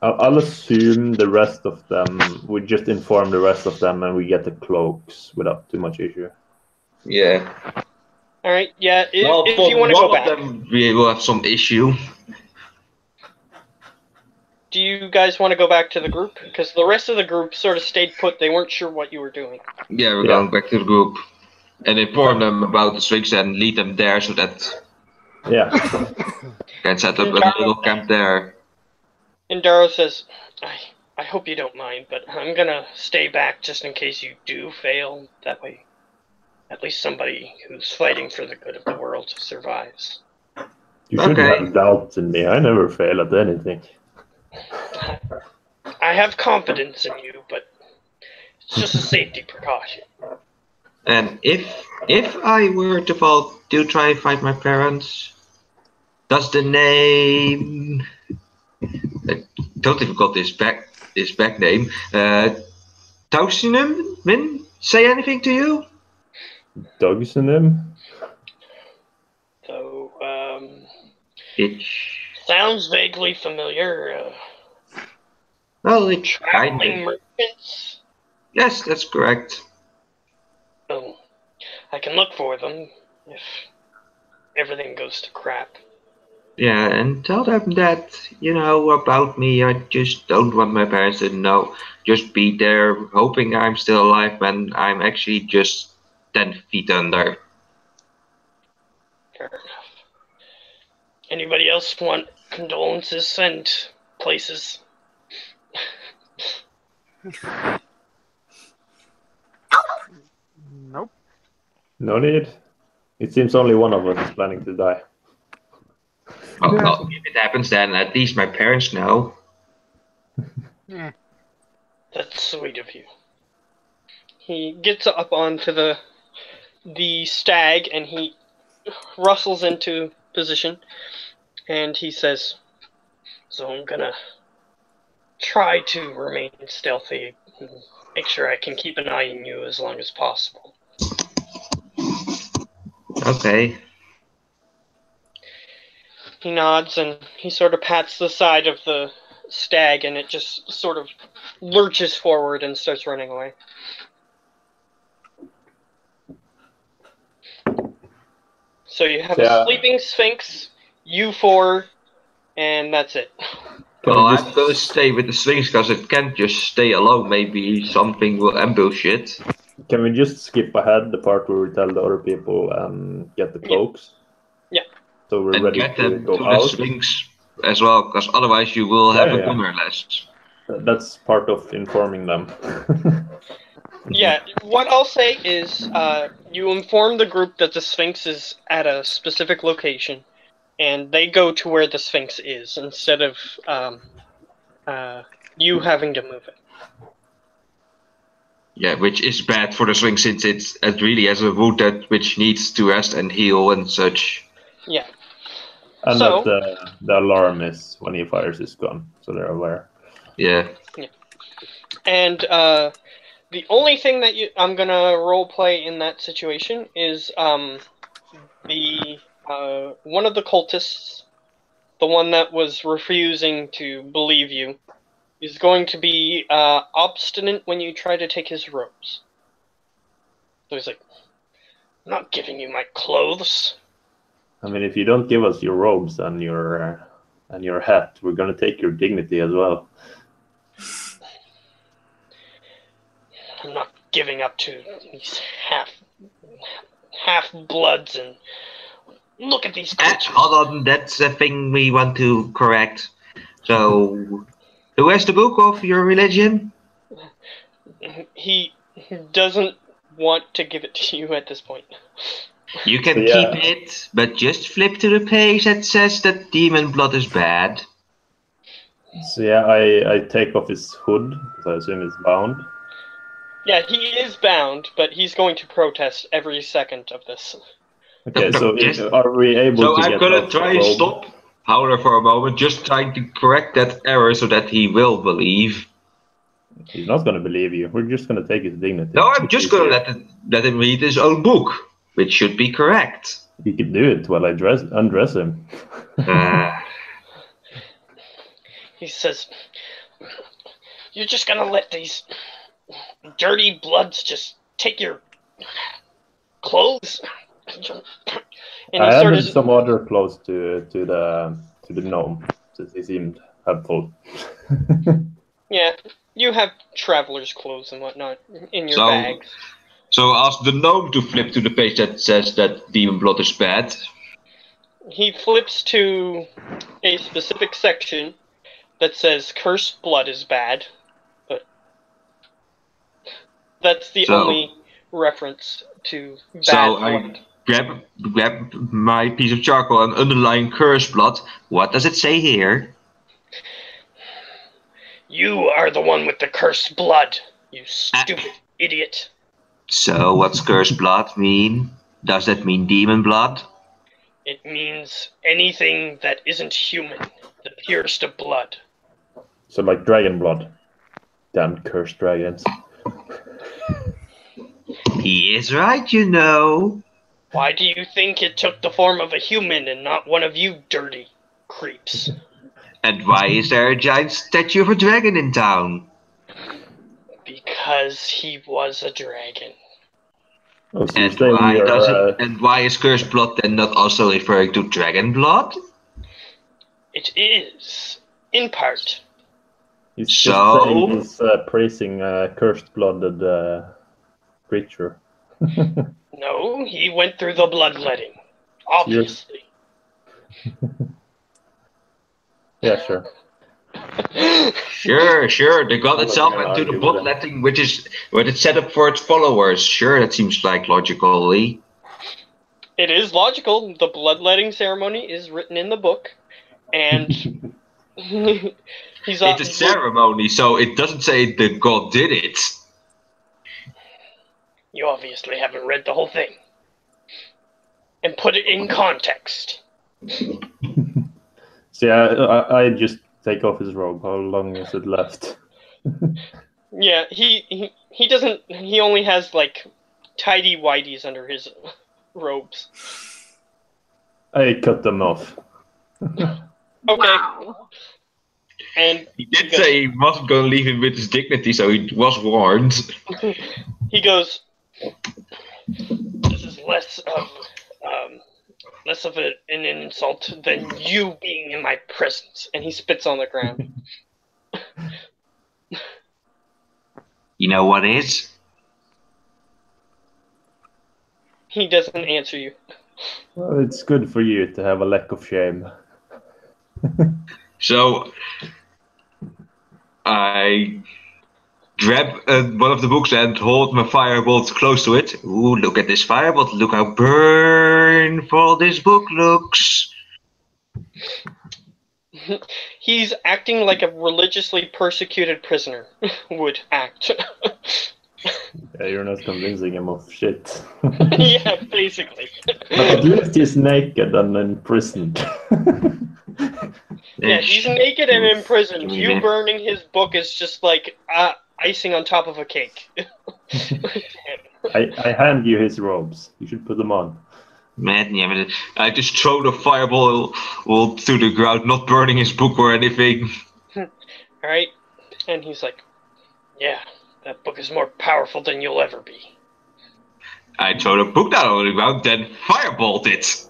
B: I'll assume the rest of them, we just inform the rest of them and we get the cloaks without too much issue.
C: Yeah.
A: Alright, yeah,
C: Well,
A: if
C: for
A: you want to go
C: one of
A: back.
C: them, we will have some issue.
A: Do you guys want to go back to the group? Because the rest of the group sort of stayed put. They weren't sure what you were doing.
C: Yeah, we're going back to the group and inform them about the Sphinx and lead them there so that
B: Yeah.
C: can set up a little camp there.
A: And Darrow says, I hope you don't mind, but I'm gonna stay back just in case you do fail. That way, at least somebody who's fighting for the good of the world survives.
B: You shouldn't have doubts in me. I never fail at anything.
A: I have confidence in you, but it's just a safety precaution.
C: And if I were to fall, do try and find my parents. Does the name? I totally forgot this back name. Tausinim say anything to you?
B: Dogsonim?
A: So,
C: It
A: sounds vaguely familiar.
C: well, it
A: Traveling merchants?
C: Yes, that's correct.
A: Well, I can look for them if everything goes to crap.
C: Yeah, and tell them that, about me. I just don't want my parents to know. Just be there, hoping I'm still alive when I'm actually just 10 feet under.
A: Fair enough. Anybody else want condolences and places?
E: Nope.
B: No need. It seems only one of us is planning to die.
C: Oh, well, if it happens, then at least my parents know.
E: Yeah.
A: That's sweet of you. He gets up onto the stag and he rustles into position and he says, so I'm gonna try to remain stealthy and make sure I can keep an eye on you as long as possible.
C: Okay.
A: He nods and he sort of pats the side of the stag, and it just sort of lurches forward and starts running away. So you have a sleeping sphinx, you four, and that's it.
C: Well, I'm gonna stay with the sphinx because it can't just stay alone. Maybe something will ambush it.
B: Can we just skip ahead the part where we tell the other people and get the cloaks?
A: Yeah.
B: So we're
C: and
B: ready
C: get
B: to
C: them
B: go
C: to
B: out.
C: the sphinx as well, because otherwise you will have a gunner less.
B: That's part of informing them.
A: Yeah, what I'll say is you inform the group that the Sphinx is at a specific location, and they go to where the Sphinx is instead of you having to move it.
C: Yeah, which is bad for the Sphinx since it really has a wound that which needs to rest and heal and such.
A: Yeah.
B: And
A: so,
B: that the alarm is when he fires his gun, so they're aware.
C: Yeah.
A: And the only thing that I'm gonna roleplay in that situation is the one of the cultists, the one that was refusing to believe you, is going to be obstinate when you try to take his robes. So he's like, "I'm not giving you my clothes."
B: I mean, if you don't give us your robes and your hat, we're gonna take your dignity as well.
A: I'm not giving up to these half bloods, and look at these creatures.
C: Hold on, that's a thing we want to correct. So, who has the book of your religion?
A: He doesn't want to give it to you at this point.
C: You can keep it, but just flip to the page that says that demon blood is bad.
B: So yeah, I take off his hood, because I assume he's bound.
A: Yeah, he is bound, but he's going to protest every second of this.
B: Okay, so are we able to
C: I'm
B: get
C: gonna
B: off
C: try
B: the
C: and
B: robe?
C: stop Howler for a moment, just trying to correct that error so that he will believe.
B: He's not gonna believe you. We're just gonna take his dignity.
C: No, I'm just gonna let him read his own book, which should be correct.
B: You could do it while I undress him.
A: He says, "You're just gonna let these dirty bloods just take your clothes?"
B: And I added some other clothes to the gnome, since he seemed helpful.
A: Yeah, you have traveler's clothes and whatnot in your bags.
C: So ask the gnome to flip to the page that says that demon blood is bad.
A: He flips to a specific section that says cursed blood is bad, but that's the only reference to bad blood.
C: I grab my piece of charcoal and underline cursed blood. What does it say here?
A: You are the one with the cursed blood, you stupid idiot.
C: So what's cursed blood mean? Does that mean demon blood?
A: It means anything that isn't human, the purest of blood.
B: So like dragon blood. Damn cursed dragons.
C: He is right, you know.
A: Why do you think it took the form of a human and not one of you dirty creeps?
C: And why is there a giant statue of a dragon in town?
A: Because he was a dragon.
B: Oh, so
C: and why is cursed blood then not also referring to dragon blood?
A: It is, in part.
B: He's just saying he's praising cursed-blooded creature.
A: No, he went through the bloodletting. Obviously.
B: Yeah, sure.
C: Sure. The god itself went to the bloodletting, which is what it's set up for its followers. Sure, that seems like logically.
A: It is logical. The bloodletting ceremony is written in the book, and
C: it's a ceremony, so it doesn't say the god did it.
A: You obviously haven't read the whole thing. And put it in context.
B: So yeah, I just take off his robe. How long is it left?
A: Yeah, he doesn't. He only has like tidy whities under his robes.
B: I cut them off.
A: Okay.
D: Wow.
A: And
C: he did say he wasn't going to leave him with his dignity, so he was warned.
A: He goes, "This is less of an insult than you being in my presence." And he spits on the ground.
C: You know what is?
A: He doesn't answer you.
B: Well, it's good for you to have a lack of shame.
C: So I grab one of the books and hold my firebolt close to it. Ooh, look at this firebolt. Look how burnful this book looks.
A: He's acting like a religiously persecuted prisoner would act.
B: Yeah, you're not convincing him of shit.
A: Yeah, basically.
B: But at least he's naked and imprisoned.
A: Yeah, he's naked and imprisoned. You burning his book is just like icing on top of a cake.
B: I hand you his robes. You should put them on.
C: Man, yeah, but I just throw the fireball through the ground, not burning his book or anything.
A: Alright, and he's like, "Yeah, that book is more powerful than you'll ever be."
C: I throw the book down on the ground, then firebolt it.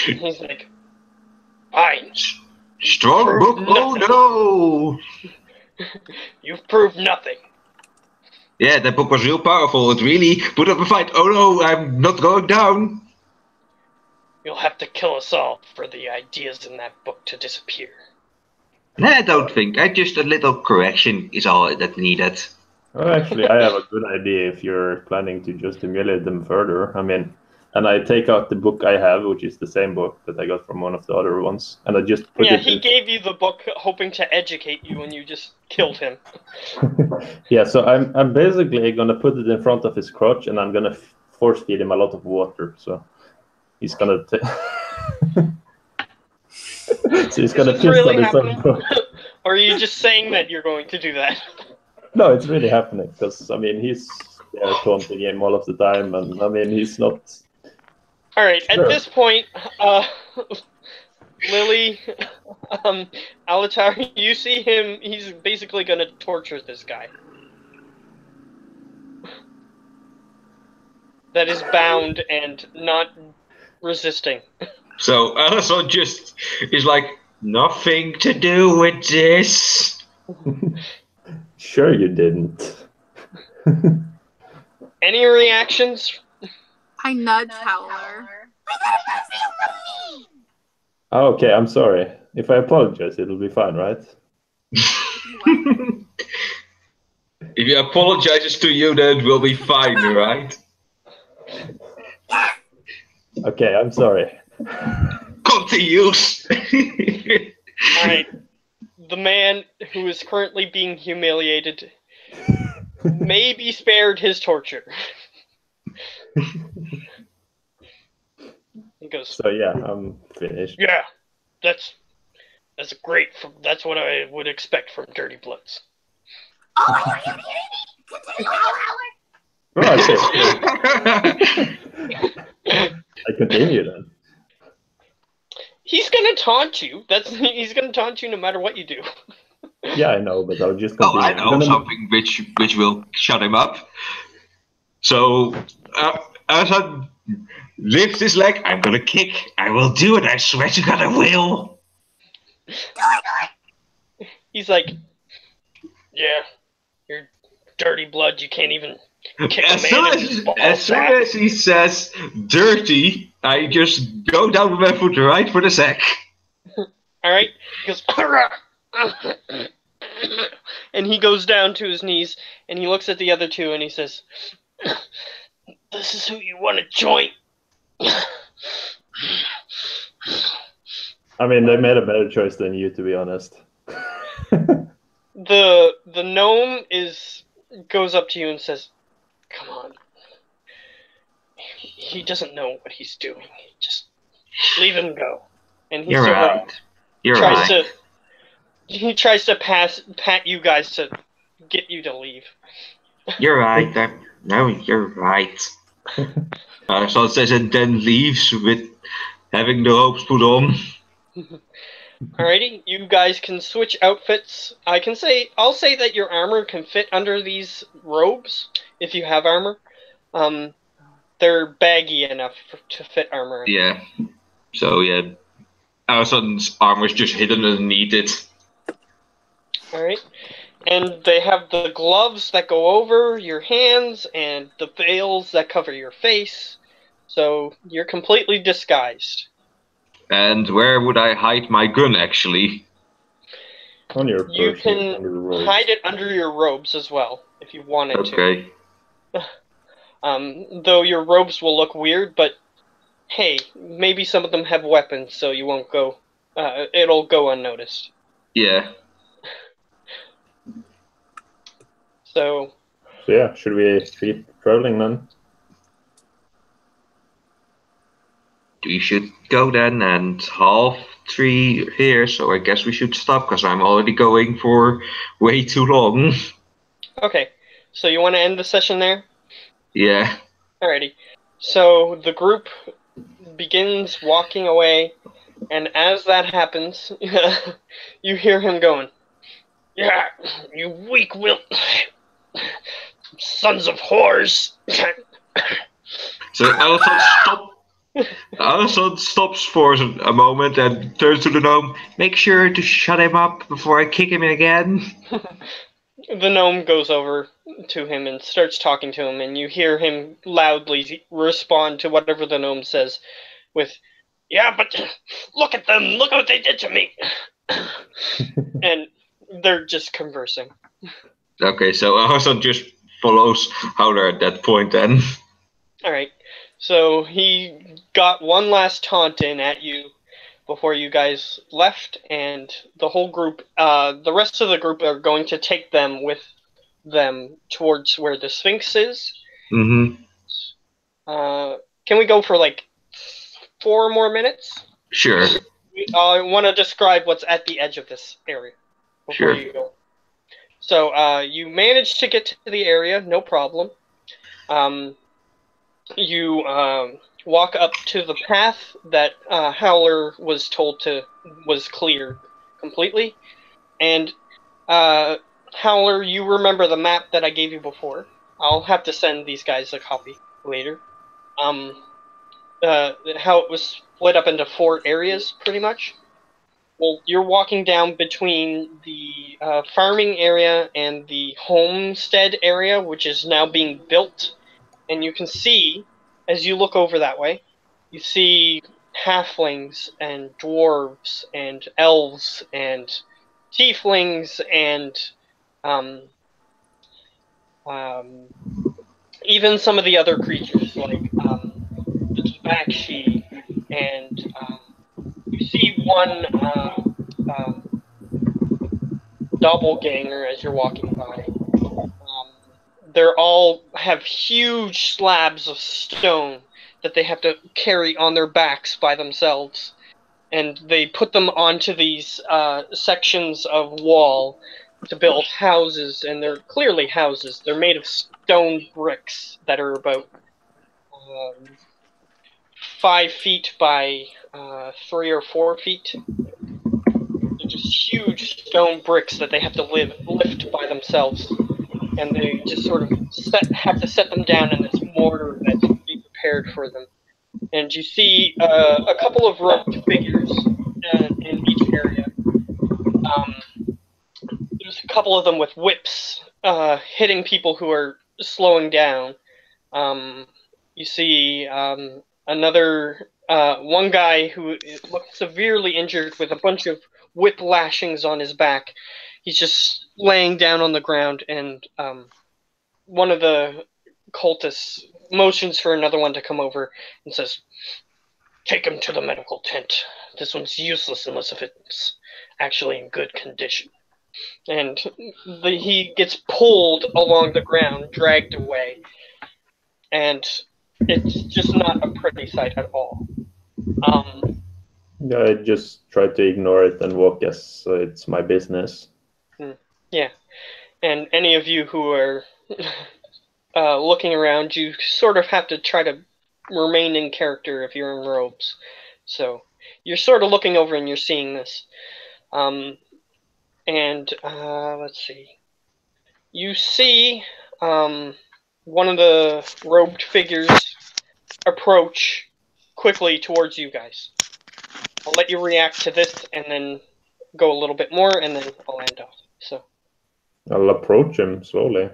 A: He's like, "Fine.
C: Strong book? Oh no!
A: You've proved nothing."
C: Yeah, that book was real powerful. It really put up a fight. Oh no, I'm not going down.
A: "You'll have to kill us all for the ideas in that book to disappear."
C: Nah, I don't think. Just a little correction is all that needed.
B: Well, actually, I have a good idea if you're planning to just humiliate them further. I mean, and I take out the book I have, which is the same book that I got from one of the other ones, and I just put it
A: he gave you the book hoping to educate you, and you just killed him.
B: Yeah, so I'm basically gonna put it in front of his crotch, and I'm gonna force feed him a lot of water. So he's gonna. So he's gonna piss
A: really
B: on his own book.
A: Or are you just saying that you're going to do that?
B: No, it's really happening because I mean he's taunting him all of the time, and I mean he's not.
A: All right.
B: Sure.
A: At this point, Lily, Alatar, you see him. He's basically going to torture this guy. That is bound and not resisting.
C: So Alison just is like, nothing to do with this.
B: Sure, you didn't.
A: Any reactions?
D: I nudge Howler.
B: Oh, okay, I'm sorry. If I apologize, it'll be fine, right?
C: If he apologizes to you, then it will be fine, right?
B: Okay, I'm sorry.
C: Continues.
A: Alright. The man who is currently being humiliated may be spared his torture. He goes,
B: So yeah, I'm finished.
A: "Yeah, that's great. That's what I would expect from Dirty Bloods."
F: Oh, you're kidding me! Continue, Howard!
B: Oh, okay. I continue then.
A: He's gonna taunt you. He's gonna taunt you no matter what you do.
B: Yeah, I know, but I'll just
C: Oh,
B: continue.
C: I know something which will shut him up. So, as I lift his leg, I'm gonna kick. I will do it. I swear to God, I will.
A: He's like, "Yeah, you're dirty blood. You can't even kick a man in his ball
C: As soon
A: sack."
C: as he says dirty, I just go down with my foot right for the sack.
A: Alright? He goes, and he goes down to his knees, and he looks at the other two, and he says, "This is who you want to join."
B: I mean, they made a better choice than you, to be honest.
A: The gnome goes up to you and says, "Come on. He doesn't know what he's doing. Just leave him go." And he
C: You're
A: sort of
C: right. You're
A: tries
C: right.
A: he tries to pat you guys to get you to leave.
C: You're right. No, you're right. So it says and then leaves with having the ropes put on.
A: Alrighty, you guys can switch outfits. I'll say that your armor can fit under these robes if you have armor. They're baggy enough to fit armor.
C: Yeah. So yeah, Allison's armor's just hidden underneath it.
A: Alright. And they have the gloves that go over your hands and the veils that cover your face. So you're completely disguised.
C: And where would I hide my gun, actually?
B: On your person,
A: You can
B: under the robes.
A: hide it under your robes as well, if you wanted
C: Okay.
A: to. Though your robes will look weird, but hey, maybe some of them have weapons, so you won't go. It'll go unnoticed.
C: Yeah.
A: So
B: yeah, should we keep traveling then?
C: We should go then, and 3:30 here, so I guess we should stop, because I'm already going for way too long.
A: Okay, so you want to end the session there?
C: Yeah.
A: Alrighty. So the group begins walking away, and as that happens, you hear him going, "Yeah, you weak-willed sons of whores."
C: So Allison stops for a moment and turns to the gnome. Make sure to shut him up before I kick him again.
A: The gnome goes over to him and starts talking to him, and you hear him loudly respond to whatever the gnome says with, "Yeah, but look at them, look what they did to me." And they're just conversing.
C: Okay, so Allison just follows Howler at that point then.
A: Alright, so he got one last taunt in at you before you guys left, and the whole group, the rest of the group are going to take them with them towards where the Sphinx is.
C: Mm-hmm.
A: Can we go for like 4 more minutes?
C: Sure.
A: I want to describe what's at the edge of this area before you go. So you managed to get to the area, no problem. You walk up to the path that Howler was told was cleared completely, and Howler, you remember the map that I gave you before. I'll have to send these guys a copy later. How it was split up into 4 areas, pretty much. Well, you're walking down between the farming area and the homestead area, which is now being built. And you can see, as you look over that way, you see halflings and dwarves and elves and tieflings and even some of the other creatures like the Tabaxi, and you see one doppelganger as you're walking by. They're all have huge slabs of stone that they have to carry on their backs by themselves, and they put them onto these sections of wall to build houses, and they're clearly houses. They're made of stone bricks that are about 5 feet by 3 or 4 feet. They're just huge stone bricks that they have to lift by themselves, and they just sort of have to set them down in this mortar that's being prepared for them. And you see a couple of robed figures in each area. There's a couple of them with whips hitting people who are slowing down. You see another one guy who looks severely injured with a bunch of whip lashings on his back. He's just laying down on the ground, and one of the cultists motions for another one to come over and says, "Take him to the medical tent. This one's useless unless if it's actually in good condition." And he gets pulled along the ground, dragged away, and it's just not a pretty sight at all.
B: Yeah, I just try to ignore it and walk as it's my business.
A: Yeah, and any of you who are looking around, you sort of have to try to remain in character if you're in robes. So you're sort of looking over and you're seeing this. And let's see. You see one of the robed figures approach quickly towards you guys. I'll let you react to this and then go a little bit more, and then I'll end off. So
B: I'll approach him slowly,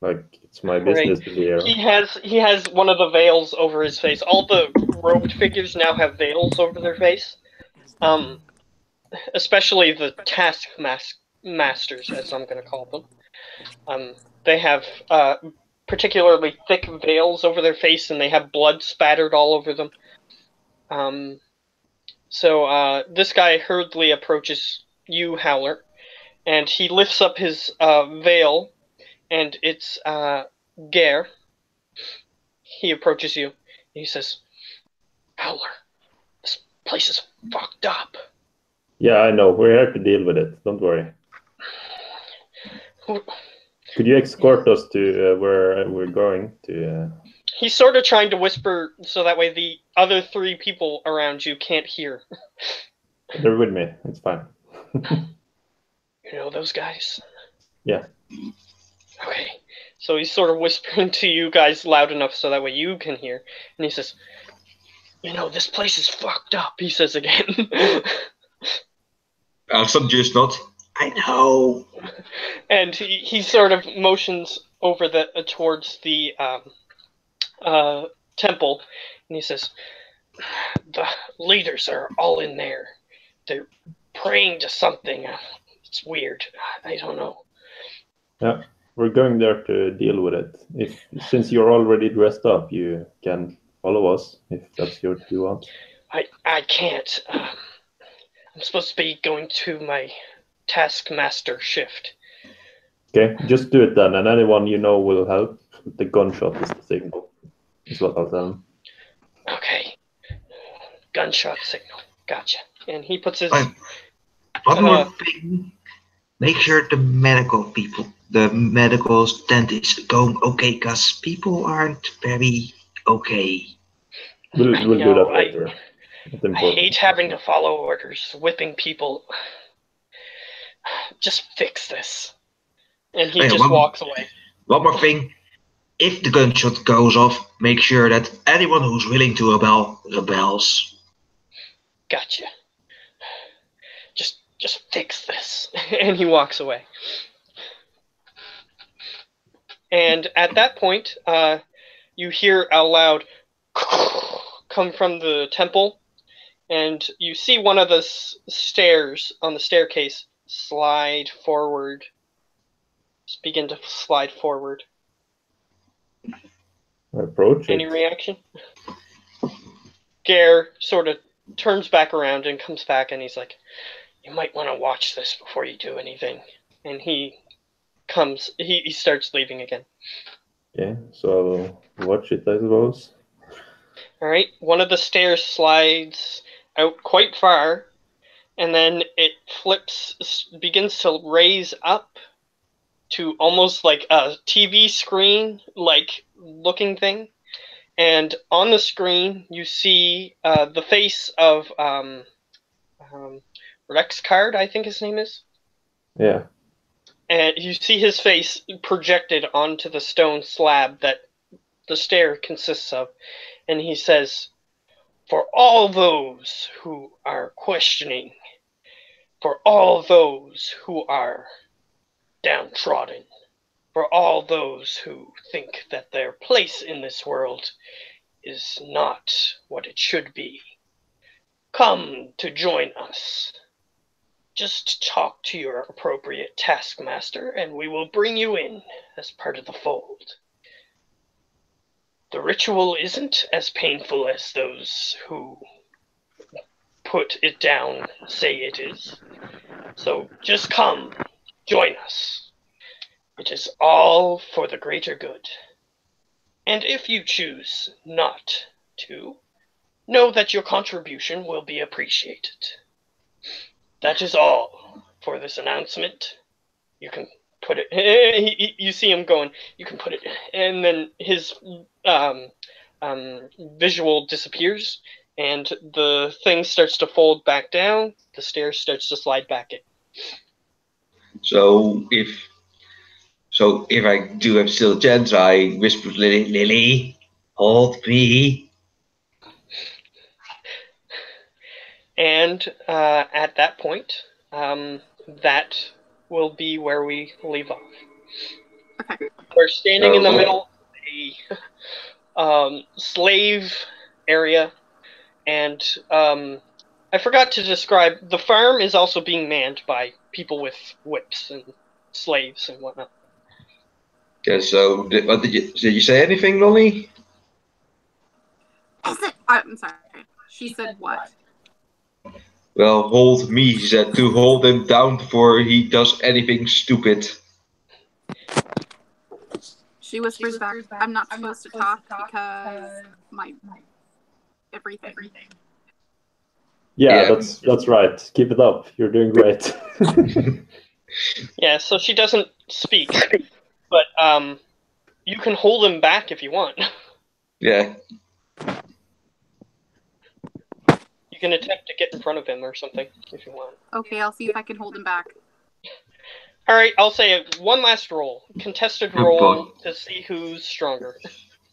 B: like it's my business to be here.
A: He has one of the veils over his face. All the robed figures now have veils over their face. Especially the taskmasters, as I'm going to call them. They have particularly thick veils over their face, and they have blood spattered all over them. So this guy hurriedly approaches you, Howler, and he lifts up his veil, and it's Gare. He approaches you. He says, Howler, this place is fucked up.
B: Yeah, I know. We're here to deal with it. Don't worry. Could you escort us to where we're going to?
A: He's sort of trying to whisper so that way the other 3 people around you can't hear.
B: They're with me. It's fine.
A: You know those guys?
B: Yeah.
A: Okay. So he's sort of whispering to you guys loud enough so that way you can hear. And he says, you know, this place is fucked up, he says again.
C: Some just not. I know.
A: And he sort of motions over towards the temple, and he says, the leaders are all in there. They're praying to something. It's weird. I don't know.
B: Yeah, we're going there to deal with it. Since you're already dressed up, you can follow us if that's what you want.
A: I can't. I'm supposed to be going to my taskmaster shift.
B: Okay, just do it then, and anyone you know will help. The gunshot is the signal, is what I'll tell them.
A: Okay. Gunshot signal. Gotcha. And he puts his...
C: One more thing. Make sure the medical people, the medical dentists, going okay, because people aren't very okay.
B: We'll do that later.
A: I hate having to follow orders, whipping people. Just fix this. And he walks away.
C: One more thing. If the gunshot goes off, make sure that anyone who's willing to rebel, rebels.
A: Gotcha. Just fix this. And he walks away. And at that point, you hear out loud come from the temple, and you see one of the stairs on the staircase slide forward. Just begin to slide forward.
B: Approach it.
A: Any reaction? Gare sort of turns back around and comes back, and he's like, you might want to watch this before you do anything. And he starts leaving again.
B: Okay, so I'll watch it, I suppose.
A: Alright, one of the stairs slides out quite far, and then it begins to raise up to almost like a TV screen like looking thing. And on the screen you see the face of Rex Card, I think his name is.
B: Yeah.
A: And you see his face projected onto the stone slab that the stair consists of. And he says, for all those who are questioning, for all those who are downtrodden, for all those who think that their place in this world is not what it should be, come to join us. Just talk to your appropriate taskmaster, and we will bring you in as part of the fold. The ritual isn't as painful as those who put it down say it is. So just come, join us. It is all for the greater good. And if you choose not to, know that your contribution will be appreciated. That is all for this announcement. You can put it... You see him going, you can put it... And then his visual disappears, and the thing starts to fold back down. The stairs starts to slide back in.
C: So if I do have still a chance, I whisper to Lily, Lily, hold me.
A: And at that point, that will be where we leave off.
D: Okay.
A: We're standing in the middle of a slave area, and I forgot to describe, the farm is also being manned by people with whips and slaves and whatnot.
C: Okay, so what did you say anything, Lolly?
D: I'm sorry. She said what?
C: Well, hold me, he said, to hold him down before he does anything stupid.
D: She whispers back, I'm not supposed to talk because my everything.
B: Yeah, that's right. Keep it up. You're doing great.
A: Yeah, so she doesn't speak, but you can hold him back if you want.
C: Yeah.
A: You can attempt to get in front of him or something if you want.
D: Okay, I'll see if I can hold him back.
A: Alright, I'll say one last roll. Contested roll to see who's stronger.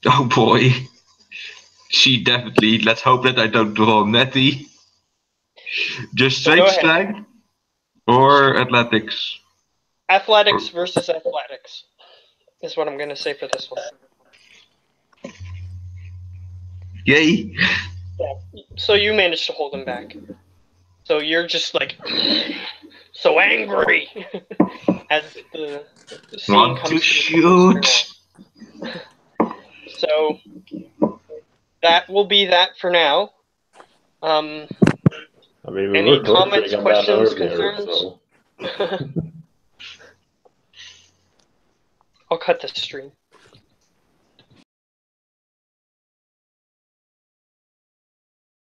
C: Oh boy. She definitely, let's hope that I don't draw Nettie. Just straight strength or athletics?
A: Athletics versus athletics is what I'm going to say for this one.
C: Yay.
A: Yeah. So you managed to hold him back. So you're just like so angry as the scene
C: Want
A: comes
C: to shoot.
A: So that will be that for now.
B: I mean, we
A: any
B: were
A: comments,
B: torturing a man
A: questions,
B: earlier,
A: concerns?
B: so.
A: I'll cut this stream.